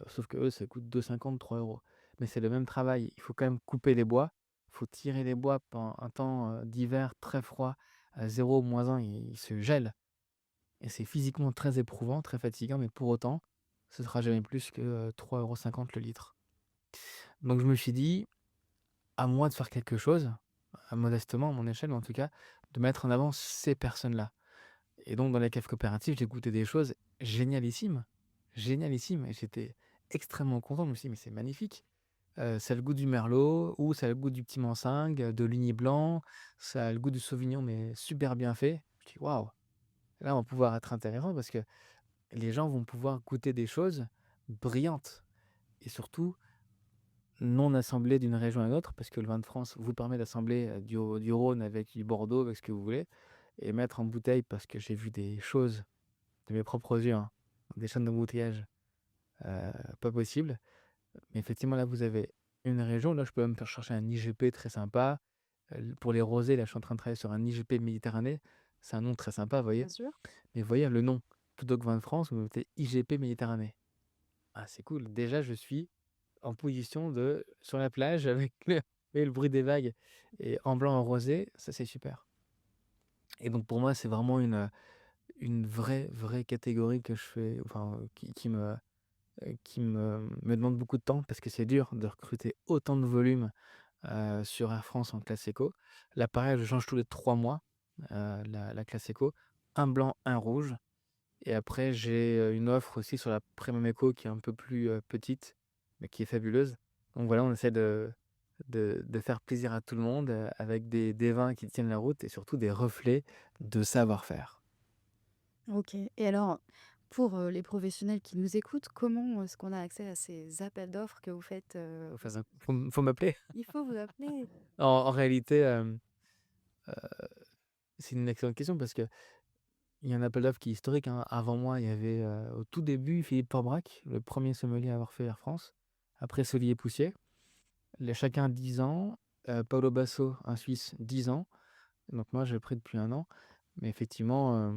sauf qu'eux, ça coûte 2,50 €, 3 €. Mais c'est le même travail. Il faut quand même couper les bois, il faut tirer les bois pendant un temps, d'hiver très froid, à 0, -1, ils se gèlent et c'est physiquement très éprouvant, très fatigant, mais pour autant, ce sera jamais plus que, 3,50 € le litre. Donc je me suis dit: «À moi de faire quelque chose», modestement, à mon échelle, mais en tout cas, de mettre en avant ces personnes-là. Et donc dans les caves coopératives, j'ai goûté des choses génialissimes, génialissimes et j'étais extrêmement content. Je me suis dit: «Mais c'est magnifique, ça a le goût du merlot ou ça a le goût du petit Mansingue, de l'Ugni blanc, ça a le goût du sauvignon mais super bien fait». Je dis: «Waouh, là on va pouvoir être intéressant parce que les gens vont pouvoir goûter des choses brillantes et surtout non assemblées d'une région à une autre» parce que le vin de France vous permet d'assembler, du Rhône avec du Bordeaux, avec ce que vous voulez et mettre en bouteille parce que j'ai vu des choses de mes propres yeux, hein, des chaînes d'embouteillage, pas possible. Mais effectivement, là, vous avez une région, là, je peux même faire chercher un IGP très sympa. Pour les rosés, là, je suis en train de travailler sur un IGP Méditerranée. C'est un nom très sympa, vous voyez? Bien sûr. Mais vous voyez le nom, plutôt que vin de France, vous mettez IGP Méditerranée. Ah, c'est cool. Déjà, je suis en position de sur la plage avec le bruit des vagues et en blanc, en rosé, ça, c'est super. Et donc pour moi, c'est vraiment une vraie catégorie que je fais, enfin, qui me demande beaucoup de temps parce que c'est dur de recruter autant de volume, sur Air France en classe éco. Là, pareil, je change tous les 3 mois, la classe éco, un blanc, un rouge et après j'ai, une offre aussi sur la premium éco qui est un peu plus, petite, mais qui est fabuleuse. Donc voilà, on essaie de faire plaisir à tout le monde, avec des vins qui tiennent la route et surtout des reflets de savoir-faire. OK, et alors, pour, les professionnels qui nous écoutent, comment est-ce qu'on a accès à ces appels d'offres que vous faites, Faut m'appeler. Il faut vous appeler. En réalité, heu, c'est une excellente question parce qu'il y a un appel d'offres qui est historique, hein. Avant moi, il y avait, au tout début, Philippe Torbrac, le premier sommelier à avoir fait Air France. Après Solier Poussier, les chacun 10 ans. Paolo Basso, un Suisse, 10 ans. Donc moi, j'ai pris depuis 1 an. Mais effectivement,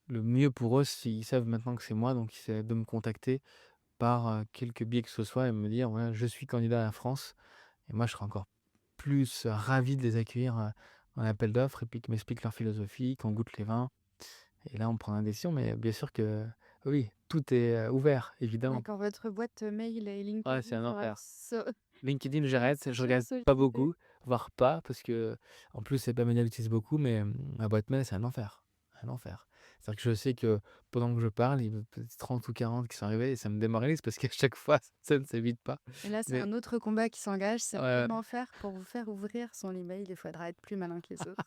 le mieux pour eux, s'ils savent maintenant que c'est moi, donc c'est de me contacter par, quelque biais que ce soit et me dire: «Voilà, je suis candidat à Air France». Et moi, je serais encore plus ravi de les accueillir, en appel d'offres et puis qu'ils m'expliquent leur philosophie, qu'on goûte les vins et là, on prend la décision. Mais bien sûr que oui, tout est, ouvert, évidemment. D'accord, votre boîte mail et Ouais, c'est LinkedIn un sera enfer. LinkedIn, j'arrête, je regarde pas sursollicité. beaucoup, voire pas parce que en plus, c'est pas manuel, j'utilise beaucoup, mais ma boîte mail, c'est un enfer, un enfer. C'est-à-dire que je sais que pendant que je parle, il y a peut-être 30 ou 40 qui sont arrivés et ça me démoralise parce qu'à chaque fois, ça ne s'évite pas. Et là, c'est Mais un autre combat qui s'engage, c'est ouais, ouais. comment faire pour vous faire ouvrir son email? Il faudra être plus malin que les autres.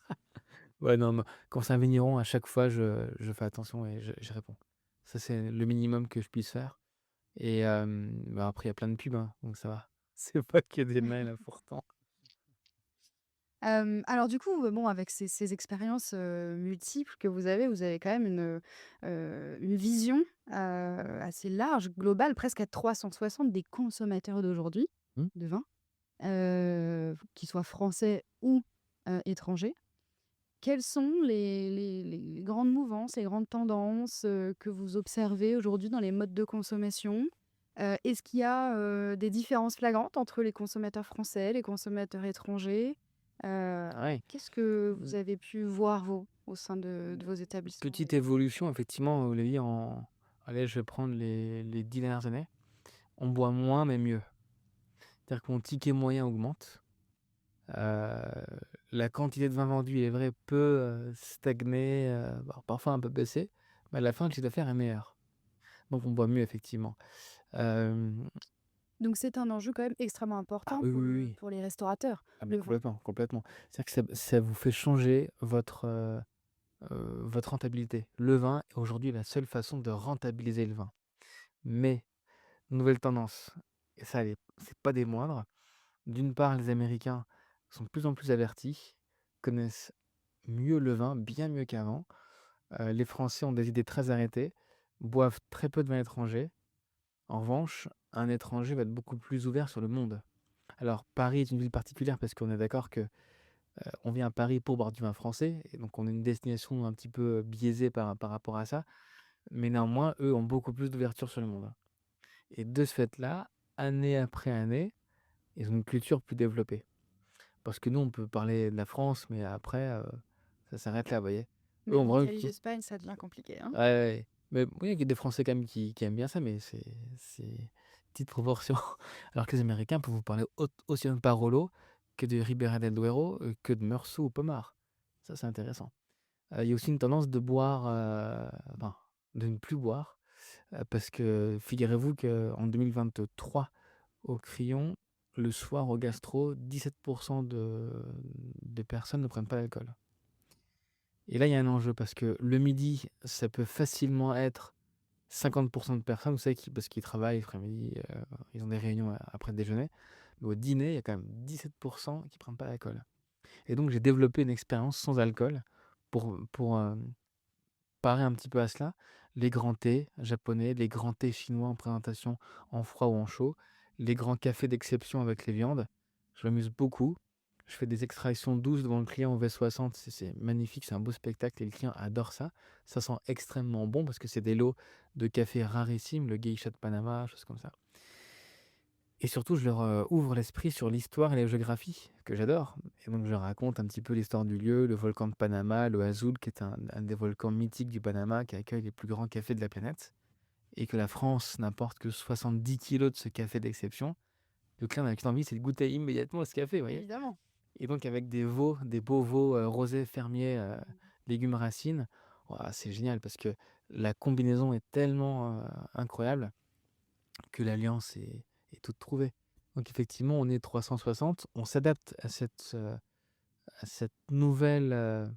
Ouais, non, non, quand c'est un vigneron, à chaque fois, je fais attention et je réponds. Ça, c'est le minimum que je puisse faire et bah, après, il y a plein de pubs, hein, donc ça va. C'est pas que des mails, hein, pourtant. Alors du coup, bon, avec ces expériences, multiples que vous avez quand même une vision, assez large, globale, presque à 360 des consommateurs d'aujourd'hui, Mmh. de vin, qu'ils soient français ou, étrangers. Quelles sont les grandes mouvances, les grandes tendances, que vous observez aujourd'hui dans les modes de consommation? Est-ce qu'il y a, des différences flagrantes entre les consommateurs français, les consommateurs étrangers? Ouais. Qu'est-ce que Mmh, vous avez pu voir, vous, au sein de vos établissements petite et évolution, effectivement, Olivier, allez, je vais prendre les 10 dernières années. On boit moins, mais mieux. C'est-à-dire que mon ticket moyen augmente. Heu, la quantité de vin vendu est vrai peut, stagner, voire parfois un peu baisser, mais à la fin le chiffre d'affaires est meilleur. Donc on boit mieux effectivement. Hem, Donc c'est un enjeu quand même extrêmement ah important oui, oui, oui. pour les restaurateurs, Ah mais le vin. complètement, complètement. C'est-à-dire que ça vous fait changer votre rentabilité. Le vin est aujourd'hui la seule façon de rentabiliser le vin. Mais, nouvelle tendance, et ça c'est pas des moindres, d'une part les Américains sont de plus en plus avertis, connaissent mieux le vin, bien mieux qu'avant. Les Français ont des idées très arrêtées, boivent très peu de vin étranger. En revanche, un étranger va être beaucoup plus ouvert sur le monde. Alors Paris est une ville particulière parce qu'on est d'accord que, on vient à Paris pour boire du vin français et donc on est une destination un petit peu, biaisée par rapport à ça. Mais néanmoins, eux ont beaucoup plus d'ouverture sur le monde. Et de ce fait-là, année après année, ils ont une culture plus développée. Parce que nous, on peut parler de la France, mais après, ça s'arrête là, vous voyez? Eux Mais ont vraiment une l'Italie, l'Espagne, ça devient compliqué, hein? ouais, ouais, ouais. Mais oui, il y a des Français quand même qui aiment bien ça, mais c'est petite proportion. Alors que les Américains peuvent vous parler aussi bien de Barolo que de Ribera del Duero, que de Meursault ou Pommard. Ça, c'est intéressant. Il y a aussi une tendance de boire, enfin, de ne plus boire, parce que figurez-vous qu'en 2023, au Crillon, le soir au gastro, 17 des personnes ne prennent pas d'alcool. Et là, il y a un enjeu parce que le midi, ça peut facilement être 50 de personnes, vous savez, parce qu'ils travaillent l'après-midi, ils ont des réunions après le déjeuner. Mais au dîner, il y a quand même 17 qui prennent pas d'alcool. Et donc j'ai développé une expérience sans alcool pour parer un petit peu à cela. Les grands thés japonais, les grands thés chinois en présentation en froid ou en chaud, les grands cafés d'exception avec les viandes. Je m'amuse beaucoup. Je fais des extractions douces devant le client au V60, c'est magnifique, c'est un beau spectacle et le client adore ça. Ça sent extrêmement bon parce que c'est des lots de café rarissimes, le geisha de Panama, choses comme ça. Et surtout, je leur, ouvre l'esprit sur l'histoire et la géographie, que j'adore. Et donc je leur raconte un petit peu l'histoire du lieu, le volcan de Panama, le Azul, qui est un des volcans mythiques du Panama, qui accueille les plus grands cafés de la planète, et que la France n'importe que 70 kilos de ce café d'exception. Donc là, on a qu'une envie, c'est de goûter immédiatement ce café, vous voyez? Évidemment. Et donc avec des beaux veaux, rosés fermiers, légumes racines, waouh, c'est génial parce que la combinaison est tellement, incroyable que l'alliance est toute trouvée. Donc effectivement, on est 360, on s'adapte à cette nouvelle,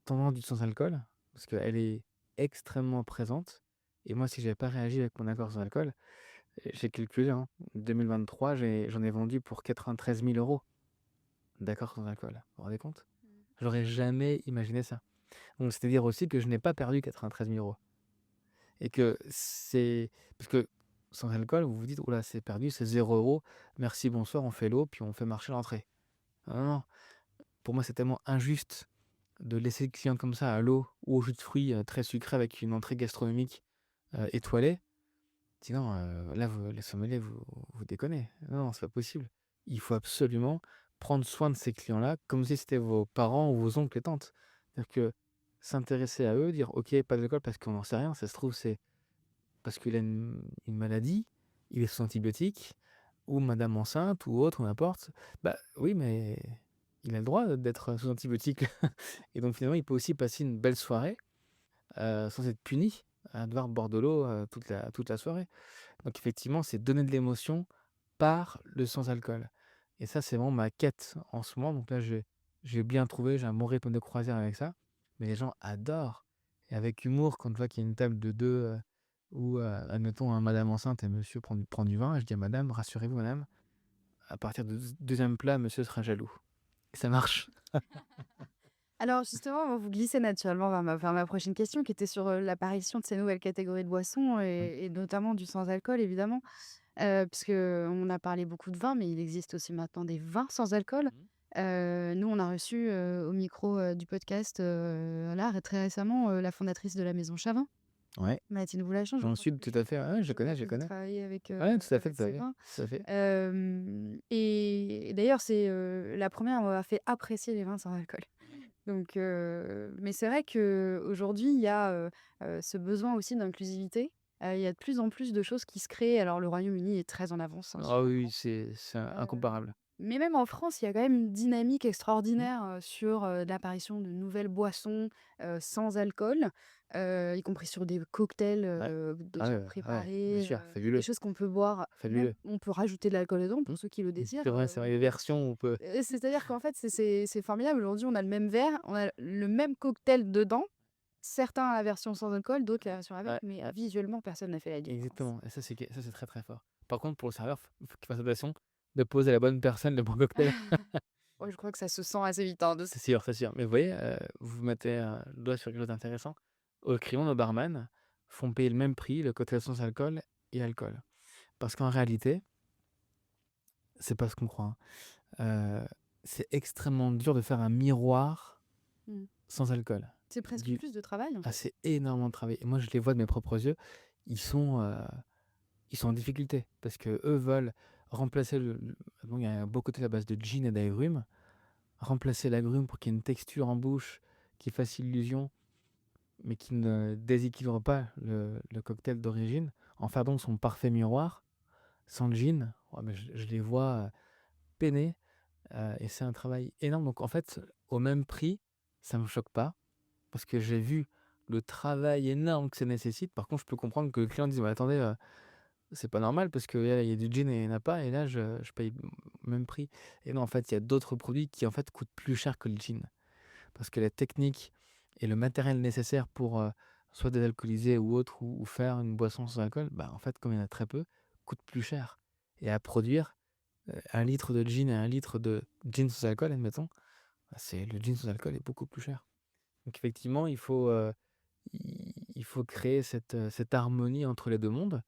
tendance du sans-alcool, parce qu'elle est extrêmement présente et moi, si j'avais pas réagi avec mon accord sans alcool, j'ai calculé, hein, 2023, j'en ai vendu pour 93 000 € d'accords sans alcool. Vous vous rendez compte? Mmh. J'aurais jamais imaginé ça. Donc c'est-à-dire aussi que je n'ai pas perdu 93 000 € et que c'est parce que sans alcool, vous vous dites: «Ouh là, c'est perdu, c'est 0 €, merci, bonsoir, on fait l'eau, puis on fait marcher l'entrée». Non, non, non, pour moi, c'est tellement injuste de laisser le client comme ça à l'eau ou au jus de fruits, très sucré avec une entrée gastronomique, étoilée. Sinon, là, les sommeliers, vous déconnez. Non, non, c'est pas possible. Il faut absolument prendre soin de ces clients-là comme si c'était vos parents ou vos oncles et tantes. C'est-à-dire que s'intéresser à eux, dire: «OK, pas d'alcool parce qu'on n'en sait rien, ça se trouve, c'est parce qu'il a une maladie, il est sous antibiotiques ou madame enceinte ou autre ou n'importe». Bah, oui, mais il a le droit d'être sous antibiotiques et donc finalement, il peut aussi passer une belle soirée, sans être puni à devoir boire de l'eau, toute la soirée. Donc effectivement, c'est donner de l'émotion par le sans-alcool et ça, c'est vraiment ma quête en ce moment. Donc là, j'ai bien trouvé, j'ai un bon rythme de croisière avec ça, mais les gens adorent et avec humour, quand je vois qu'il y a une table de 2 où, admettons, madame enceinte et monsieur prend du vin, je dis à madame: «Rassurez-vous madame, à partir du 2e plat, monsieur sera jaloux» et ça marche. Alors justement, vous glissez naturellement vers ma prochaine question qui était sur, l'apparition de ces nouvelles catégories de boissons Mmh. et notamment du sans-alcool évidemment. Puisqu'on a parlé beaucoup de vin, mais il existe aussi maintenant des vins sans alcool. Mmh. Nous, on a reçu, au micro, du podcast, là, très récemment, la fondatrice de la Maison Chavin, Ouais, Mathilde Boulachon. dans le sud, tout à fait, ouais, ouais, je Je crois connais, que je vous connais. travaillez avec, Ouais, tout à fait, avec tout à ces fait, vins. tout à fait. Et d'ailleurs, c'est, la première à m'avoir fait apprécier les vins sans alcool. Donc mais c'est vrai qu'aujourd'hui, il y a, ce besoin aussi d'inclusivité. Il y a de plus en plus de choses qui se créent. Alors le Royaume-Uni est très en avance, hein, Ah sur oui, oui, c'est heu, incomparable. Mais même en France, il y a quand même une dynamique extraordinaire, sur, l'apparition de nouvelles boissons, sans alcool, y compris sur des cocktails, Ouais. Ah déjà ouais, ouais, bien préparés, sûr, des fabuleux, choses qu'on peut boire, même fabuleux. on peut rajouter de l'alcool dedans Mmh. pour ceux qui le C'est désirent, vrai, c'est vrai, les versions on peut c'est-à-dire qu'en fait, c'est formidable. Aujourd'hui, on a le même verre, on a le même cocktail dedans, certains la version sans alcool, d'autres la version avec, ouais, mais ouais, visuellement, personne n'a fait la différence. exactement et ça c'est très, très fort. Par contre pour le serveur, faut qu'il fasse attention de poser à la bonne personne le bon cocktail. Ouais, je crois que ça se sent assez vite, hein, de C'est sûr, c'est sûr. Mais vous voyez, vous mettez, le doigt sur quelque chose d'intéressant. Au crayon, nos barman font payer le même prix le cocktail sans alcool et alcool. Parce qu'en réalité, c'est pas ce qu'on croit, hein, c'est extrêmement dur de faire un miroir mmh. sans alcool. C'est presque Du plus de travail, en Ah, fait. c'est énormément de travail et moi je les vois de mes propres yeux, ils sont, heu, ils sont en difficulté parce qu'eux veulent remplacer le bon, il y a un beau côté à base de gin et d'agrumes, remplacer l'agrume pour qu'il y ait une texture en bouche qui fasse illusion mais qui ne déséquilibre pas le cocktail d'origine, en faire donc son parfait miroir, sans le gin, ouais, mais je les vois, peiner, et c'est un travail énorme. Donc en fait, au même prix, ça me choque pas, parce que j'ai vu le travail énorme que ça nécessite. Par contre, je peux comprendre que le client dise: «Mais attendez, c'est pas normal parce que là, il y a du gin et il y en a pas et là je paye même prix». Et non, en fait, il y a d'autres produits qui, en fait, coûtent plus cher que le gin. Parce que la technique et le matériel nécessaire pour, soit désalcooliser ou autre ou faire une boisson sans alcool, bah, en fait, comme il y en a très peu, coûte plus cher et à produire, 1 litre de gin et 1 litre de gin sans alcool, admettons, bah, c'est le gin sans alcool est beaucoup plus cher. Donc effectivement, il faut créer cette harmonie entre les 2 mondes.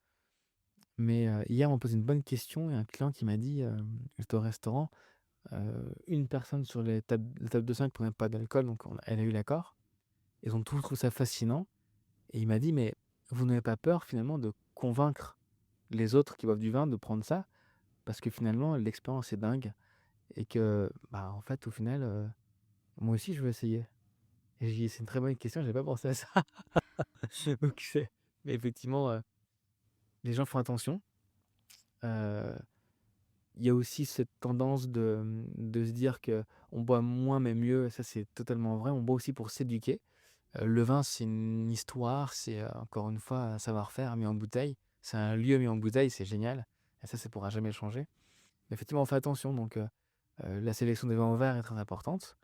Mais, hier, on m'a posé une bonne question et un client qui m'a dit, j'étais au restaurant, 1 personne sur les tables de 5 prenait pas d'alcool, donc on elle a eu l'accord. Ils ont tous trouvé ça fascinant et il m'a dit: «Mais vous n'avez pas peur finalement de convaincre les autres qui boivent du vin de prendre ça? Parce que finalement l'expérience est dingue et que, bah, en fait au final, moi aussi je veux essayer». Et j'ai dit: «C'est une très bonne question, j'avais pas pensé à ça». Donc c'est mais effectivement, les gens font attention. Heu, il y a aussi cette tendance de se dire que on boit moins mais mieux, et ça c'est totalement vrai. On boit aussi pour s'éduquer. Le vin, c'est une histoire, c'est, encore une fois un savoir-faire mis en bouteille. C'est un lieu mis en bouteille, c'est génial et ça pourra jamais changer. Mais effectivement, on fait attention donc la sélection des vins au verre est très importante.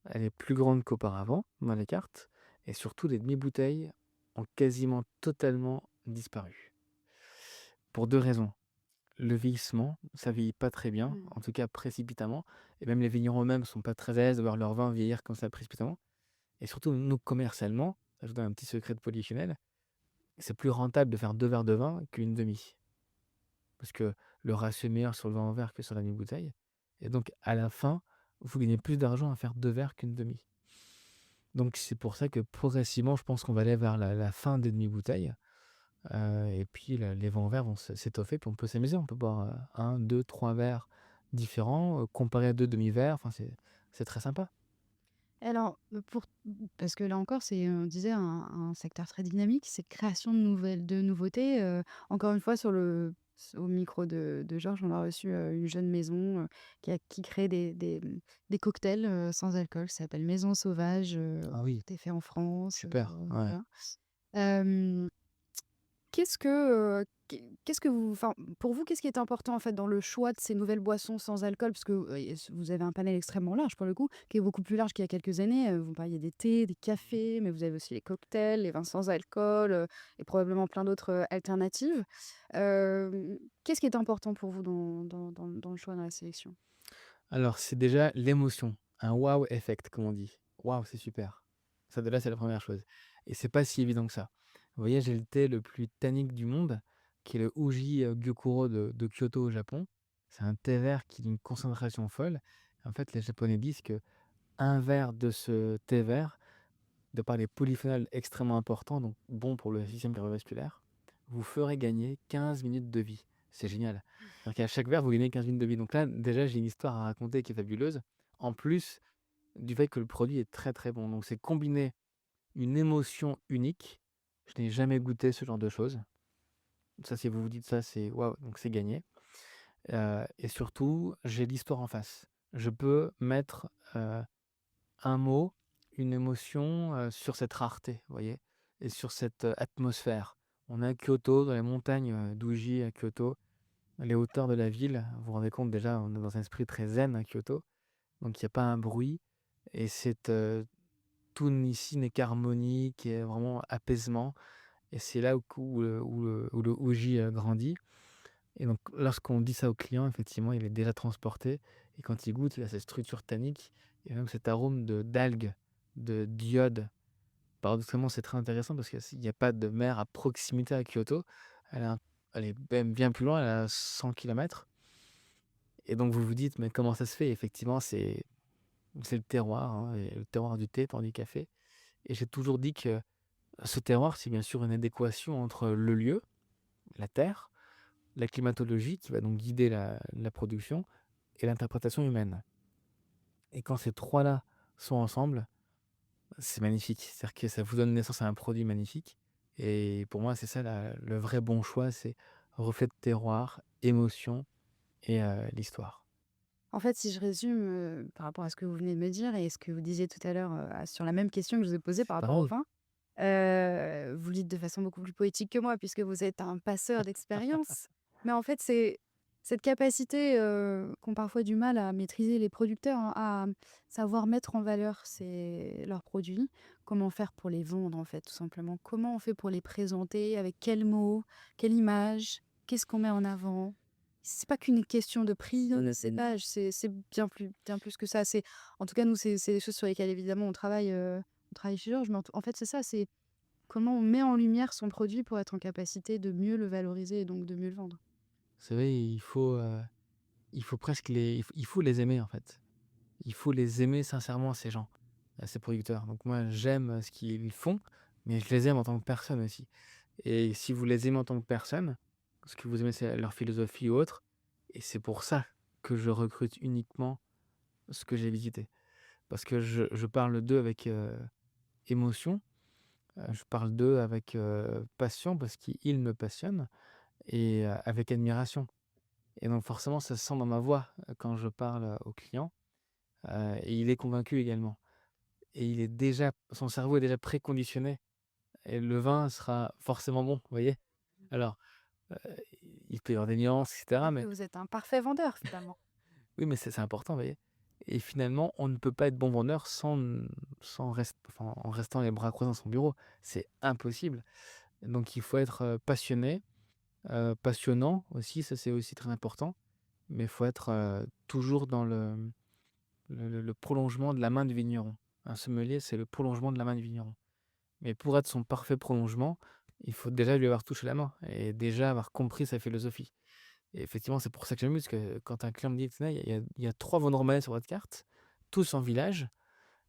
Elle est plus grande qu'auparavant dans les cartes et surtout les demi-bouteilles ont quasiment totalement disparu. Pour 2 raisons. Le vieillissement, ça vieillit pas très bien, Mmh. en tout cas précipitamment et même les vignerons eux-mêmes sont pas très à l'aise de voir leur vin vieillir comme ça précipitamment et surtout nous commercialement, ça je vous donne un petit secret de polichinelle, c'est plus rentable de faire 2 verres de vin qu'une demi. Parce que le ratio est meilleur sur le vin en verre que sur la demi-bouteille et donc à la fin, vous gagnez plus d'argent à faire 2 verres qu'une demi. Donc c'est pour ça que progressivement, je pense qu'on va aller vers la fin des demi-bouteilles, et puis les vins en verre vont s'étoffer, puis on peut s'amuser. On peut boire, 1-2-3 verres différents, comparés à 2 demi-verres, enfin c'est très sympa. Alors, pour parce que là encore, c'est, on disait un secteur très dynamique, c'est création de nouveautés, encore une fois au micro de Georges, on a reçu, une jeune maison, qui crée des cocktails, sans alcool. Ça s'appelle Maison Sauvage, Ah oui, tout est fait en France, super, ouais. voilà. Hem qu'est-ce que vous enfin, pour vous, qu'est-ce qui est important, en fait, dans le choix de ces nouvelles boissons sans alcool? Parce que, vous avez un panel extrêmement large, pour le coup, qui est beaucoup plus large qu'il y a quelques années. Vous parliez des thés, des cafés, mais vous avez aussi les cocktails, les vins sans alcool, et probablement plein d'autres, alternatives. Qu'est-ce qui est important pour vous dans le choix, dans la sélection? Alors c'est déjà l'émotion, un wow effect comme on dit. Waouh, c'est super. Ça déjà, c'est la première chose et c'est pas si évident que ça. Vous voyez, j'ai le thé le plus tannique du monde, qui est le Uji, Gyokuro de Kyoto au Japon. C'est un thé vert qui a une concentration folle. En fait, les Japonais disent que un verre de ce thé vert, de par les polyphénols extrêmement importants, donc bon pour le système cardiovasculaire, vous ferait gagner 15 minutes de vie. C'est génial. C'est-à-dire qu'à chaque verre, vous gagnez 15 minutes de vie. Donc là, déjà, j'ai une histoire à raconter qui est fabuleuse. En plus du fait que le produit est très très bon. Donc c'est combiner une émotion unique. Je n'ai jamais goûté ce genre de choses. Ça, si vous vous dites ça, c'est waouh, donc c'est gagné. et surtout, j'ai l'histoire en face. Je peux mettre, un mot, une émotion, sur cette rareté, vous voyez? Et sur cette, atmosphère. On est à Kyoto, dans les montagnes, d'Uji à Kyoto, les hauteurs de la ville. Vous vous rendez compte déjà, on est dans un esprit très zen à Kyoto, donc il y a pas un bruit et tout ici n'est qu'harmonique et vraiment apaisement et c'est là où le Uji, grandit et donc lorsqu'on dit ça au client, effectivement, il est déjà transporté et quand il goûte, il a cette structure tannique et même cet arôme d'algues, d'iode. Paradoxalement, c'est très intéressant parce qu'il y a pas de mer à proximité à Kyoto. Elle a un Elle est même bien plus loin, elle a 100 kilomètres et donc vous vous dites: «Mais comment ça se fait?» Effectivement, c'est le terroir, hein et le terroir du thé, du café et j'ai toujours dit que ce terroir, c'est bien sûr une adéquation entre le lieu, la terre, la climatologie qui va donc guider la production et l'interprétation humaine et quand ces 3 là sont ensemble, c'est magnifique. C'est-à-dire que ça vous donne naissance à un produit magnifique et pour moi, c'est ça le vrai bon choix, c'est reflet de terroir, émotion et l'histoire. En fait, si je résume, par rapport à ce que vous venez de me dire et ce que vous disiez tout à l'heure, sur la même question que je vous ai posée par C'est rapport au pareil. vin, vous le dites de façon beaucoup plus poétique que moi puisque vous êtes un passeur d'expérience. Mais en fait, c'est cette capacité, qu'ont parfois du mal à maîtriser les producteurs, hein, à savoir mettre en valeur leurs produits. Comment faire pour les vendre, en fait, tout simplement? Comment on fait pour les présenter? Avec quels mots? Quelle image? Qu'est-ce qu'on met en avant? C'est pas qu'une question de prix, de cépage, c'est bien plus que ça. En tout cas, nous, c'est des choses sur lesquelles évidemment on travaille chez Georges, mais en fait, c'est ça, c'est comment on met en lumière son produit pour être en capacité de mieux le valoriser et donc de mieux le vendre. Vous savez, il faut presque il faut les aimer, en fait. Il faut les aimer sincèrement ces gens, ces producteurs. Donc moi, j'aime, ce qu'ils font, mais je les aime en tant que personne aussi et si vous les aimez en tant que personne, ce que vous aimez, c'est leur philosophie ou autre et c'est pour ça que je recrute uniquement ce que j'ai visité. Parce que je parle d'eux avec, émotion, je parle d'eux avec, passion parce qu'ils me passionnent et avec admiration et donc forcément, ça se sent dans ma voix, quand je parle, au client, et il est convaincu également et il est déjà son cerveau est déjà préconditionné et le vin sera forcément bon, vous voyez? Alors, heu, il peut y avoir des nuances et cetera, C'est-à-dire que mais vous êtes un parfait vendeur, finalement. oui, mais c'est important, vous voyez? Et finalement, on ne peut pas être bon vendeur en restant les bras croisés dans son bureau. C'est impossible. Donc il faut être, passionné, passionnant aussi, ça c'est aussi très important, mais il faut être, toujours dans le prolongement de la main du vigneron. Un sommelier, c'est le prolongement de la main du vigneron. Mais pour être son parfait prolongement, il faut déjà lui avoir touché la main et déjà avoir compris sa philosophie. Et effectivement, c'est pour ça que j'aime parce que quand un client me dit: «Tenez, il y a 3 vins de sur votre carte, tous en village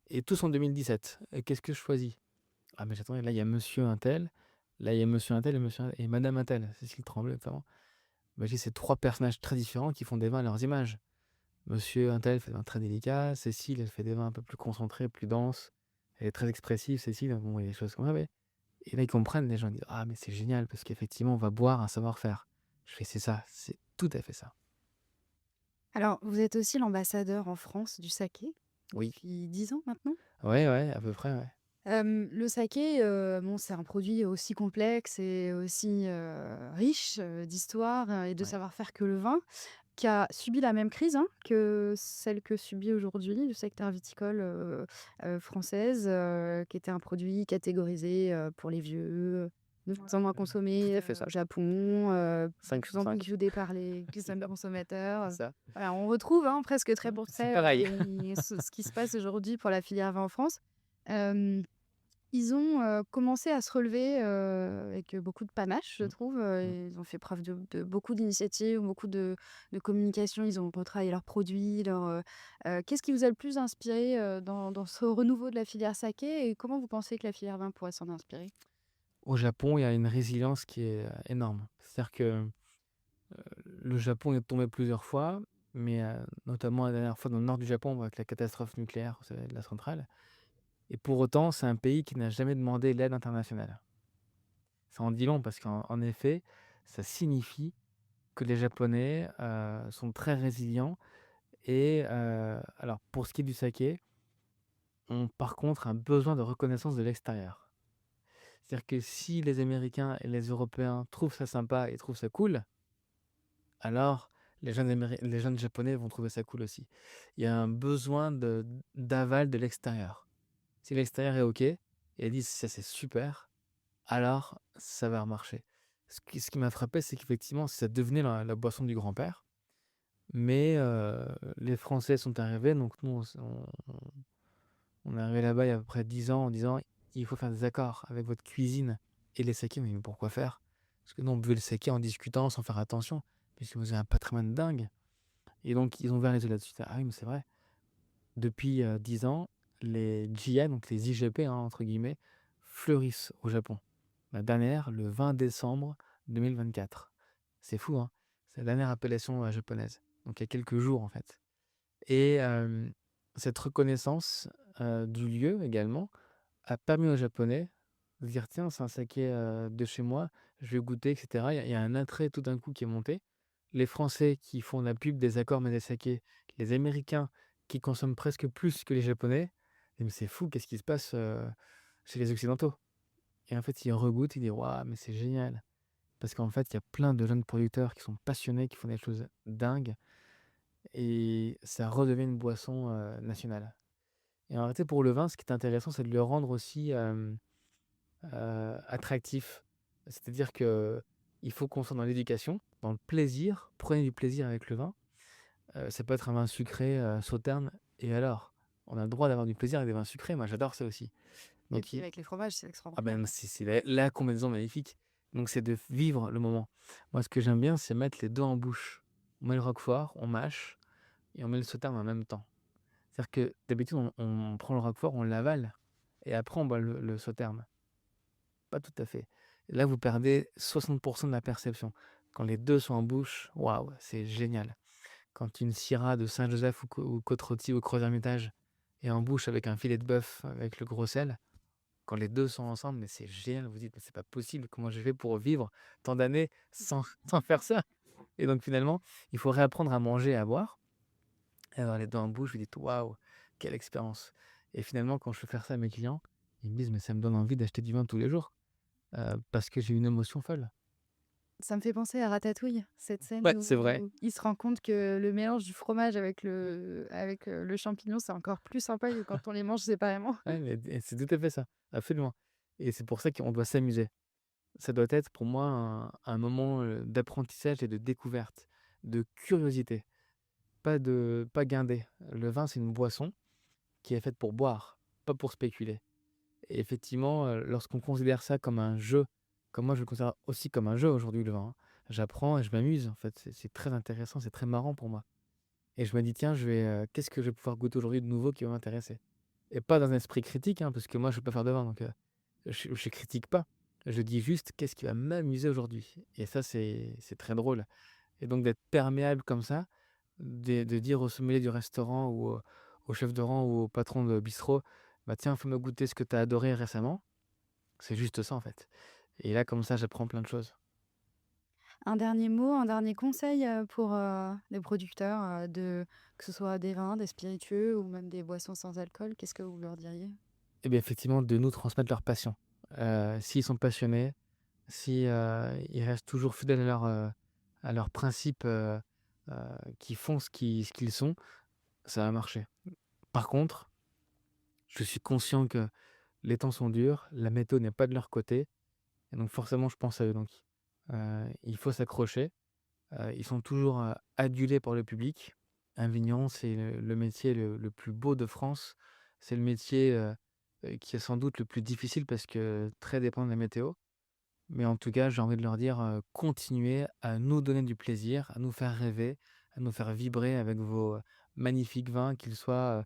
et tous en 2017. Qu'est-ce que je choisis?» «Ah mais j'attendais, là il y a monsieur un tel, là il y a monsieur un tel et monsieur un et madame un tel», Cécile Tremblay notamment. Bah, je dis: «C'est 3 personnages très différents qui font des vins à leurs images. Monsieur un tel fait des vins très délicats, Cécile, elle fait des vins un peu plus concentrés, plus denses. Elle est très expressive Cécile, bon, il y a des choses comme ça, ouais». Et là, ils comprennent, les gens, ils disent: «Ah mais c'est génial parce qu'effectivement, on va boire un savoir-faire». Je fais: «C'est ça, c'est tout à fait ça». Alors, vous êtes aussi l'ambassadeur en France du saké Oui. depuis 10 ans maintenant? Ouais, ouais, à peu près, ouais. Le saké, bon, c'est un produit aussi complexe et aussi, riche, d'histoire, et de Ouais. savoir-faire que le vin, qui a subi la même crise, hein, que celle que subit aujourd'hui le secteur viticole, française, qui était un produit catégorisé, pour les vieux, de moins en moins Tout consommé, à fait ça. au Japon, de 5 plus sur en plus 5. guidé par les consommateurs, C'est ça. voilà, on retrouve, hein, presque trait pour C'est trait, pareil. ce qui se passe aujourd'hui pour la filière vin en France. Hem Ils ont, commencé à se relever, avec beaucoup de panache, je Mmh. trouve, Mmh. ils ont fait preuve de beaucoup d'initiatives, beaucoup de communication. Ils ont retravaillé leurs produits, qu'est-ce qui vous a le plus inspiré, dans ce renouveau de la filière saké et comment vous pensez que la filière vin pourrait s'en inspirer? Au Japon, il y a une résilience qui est, énorme. C'est-à-dire que, le Japon est tombé plusieurs fois, mais, notamment la dernière fois dans le nord du Japon avec la catastrophe nucléaire, vous savez, de la centrale et pour autant, c'est un pays qui n'a jamais demandé l'aide internationale. Ça en dit long parce qu'en effet, ça signifie que les Japonais, sont très résilients et alors pour ce qui est du saké, ont par contre un besoin de reconnaissance de l'extérieur. C'est-à-dire que si les Américains et les Européens trouvent ça sympa et trouvent ça cool, alors les jeunes Japonais vont trouver ça cool aussi. Il y a un besoin d'aval de l'extérieur. Si l'extérieur est OK et ils disent: «Ça, c'est super», alors ça va marcher. Ce qui m'a frappé, c'est qu'effectivement, ça devenait la boisson du grand-père, mais les Français sont arrivés, donc nous on est arrivé là-bas il y a à peu près 10 ans en disant: «Il faut faire des accords avec votre cuisine et les sakés». Mais pourquoi faire? Parce que nous, on buvait le saké en discutant sans faire attention, puisque vous avez un patrimoine dingue et donc ils ont ouvert les yeux là-dessus. Ah oui, mais c'est vrai. Depuis, 10 ans, les GI, donc les IGP, hein, entre guillemets, fleurissent au Japon. La dernière, le 20 décembre 2024. C'est fou, hein? C'est la dernière appellation, japonaise, donc il y a quelques jours, en fait et cette reconnaissance, du lieu également, a permis aux Japonais de dire: «Tiens, c'est un saké, de chez moi, je vais goûter» et cetera. Il y a un attrait tout d'un coup qui est monté. Les Français qui font la pub des accords Made, les Américains qui consomment presque plus que les Japonais. Et mais c'est fou, qu'est-ce qui se passe, chez les occidentaux? Et en fait, ils regoûtent, ils disent: «Waouh, mais c'est génial!» parce qu'en fait, il y a plein de jeunes producteurs qui sont passionnés, qui font des choses dingues et ça redevient une boisson, nationale. Et en réalité, pour le vin, ce qui est intéressant, c'est de le rendre aussi, attractif. C'est-à-dire que il faut qu'on soit dans l'éducation, dans le plaisir. Prenez du plaisir avec le vin. Ça peut être un vin sucré, sauterne et alors? On a le droit d'avoir du plaisir avec des vins sucrés, moi j'adore ça aussi. Et Donc puis i avec les fromages, c'est ah extraordinaire. ben, c'est la combinaison magnifique. Donc c'est de vivre le moment. Moi, ce que j'aime bien, c'est mettre les 2 en bouche. On met le roquefort, on mâche et on met le sauterne en même temps. C'est-à-dire que d'habitude, on prend le roquefort, on l'avale et après on boit le sauterne. Pas tout à fait. Là, vous perdez 60 de la perception. Quand les 2 sont en bouche, waouh, c'est génial. Quand une syrah de Saint-Joseph ou côte rôtie ou Creux-Hermitage est en bouche avec un filet de bœuf avec le gros sel, quand les 2 sont ensemble, mais c'est génial, vous dites: «Mais c'est pas possible, comment j'ai fait pour vivre tant d'années sans sans faire ça?» et donc finalement, il faut réapprendre à manger et à boire et avoir les 2 en bouche, vous dites: «Waouh, quelle expérience» et finalement, quand je fais faire ça à mes clients, ils me disent: «Mais ça me donne envie d'acheter du vin tous les jours, parce que j'ai une émotion folle». Ça me fait penser à Ratatouille, cette scène Ouais, c'est vrai. où il se rend compte que le mélange du fromage avec le champignon, c'est encore plus sympa que quand on les mange séparément. Ouais, mais et c'est tout à fait ça, absolument et c'est pour ça qu'on doit s'amuser. Ça doit être pour moi un moment, d'apprentissage et de découverte, de curiosité, pas guindé. Le vin, c'est une boisson qui est faite pour boire, pas pour spéculer et effectivement, lorsqu'on considère ça comme un jeu, comme moi je le considère aussi comme un jeu aujourd'hui le vin, hein, j'apprends et je m'amuse en fait, c'est très intéressant, c'est très marrant pour moi et je me dis: «Tiens, qu'est-ce que je vais pouvoir goûter aujourd'hui de nouveau qui va m'intéresser?» et pas dans un esprit critique, hein, parce que moi je ne peux pas faire de vin donc je critique pas. Je dis juste: «Qu'est-ce qui va m'amuser aujourd'hui?» et ça, c'est très drôle et donc d'être perméable comme ça, de dire au sommelier du restaurant ou au chef de rang ou au patron de bistrot: «Bah, tiens, faut me goûter ce que tu as adoré récemment». C'est juste ça, en fait et là, comme ça, j'apprends plein de choses. Un dernier mot, un dernier conseil, pour, les producteurs, que ce soit des vins, des spiritueux ou même des boissons sans alcool, qu'est-ce que vous leur diriez? Et bien, effectivement, de nous transmettre leur passion. S'ils sont passionnés, si, ils restent toujours fidèles à leurs principes, heu, qui font ce qu'ils sont, ça va marcher. Par contre, je suis conscient que les temps sont durs, la météo n'est pas de leur côté et donc forcément je pense à eux donc il faut s'accrocher. Ils sont toujours, adulés par le public. Un vigneron, c'est le métier le plus beau de France. C'est le métier, qui est sans doute le plus difficile parce que très dépendant de la météo. Mais en tout cas, j'ai envie de leur dire, continuez à nous donner du plaisir, à nous faire rêver, à nous faire vibrer avec vos, magnifiques vins, qu'ils soient,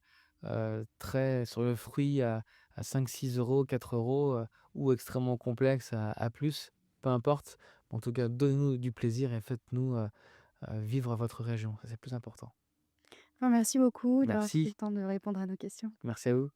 très sur le fruit à 5-6 €, 4 €, ou extrêmement complexes à plus, peu importe. En tout cas, donnez-nous du plaisir et faites-nous, vivre votre région. Ça, c'est le plus important. Merci beaucoup d'avoir pris Merci, le temps de répondre à nos questions. merci à vous.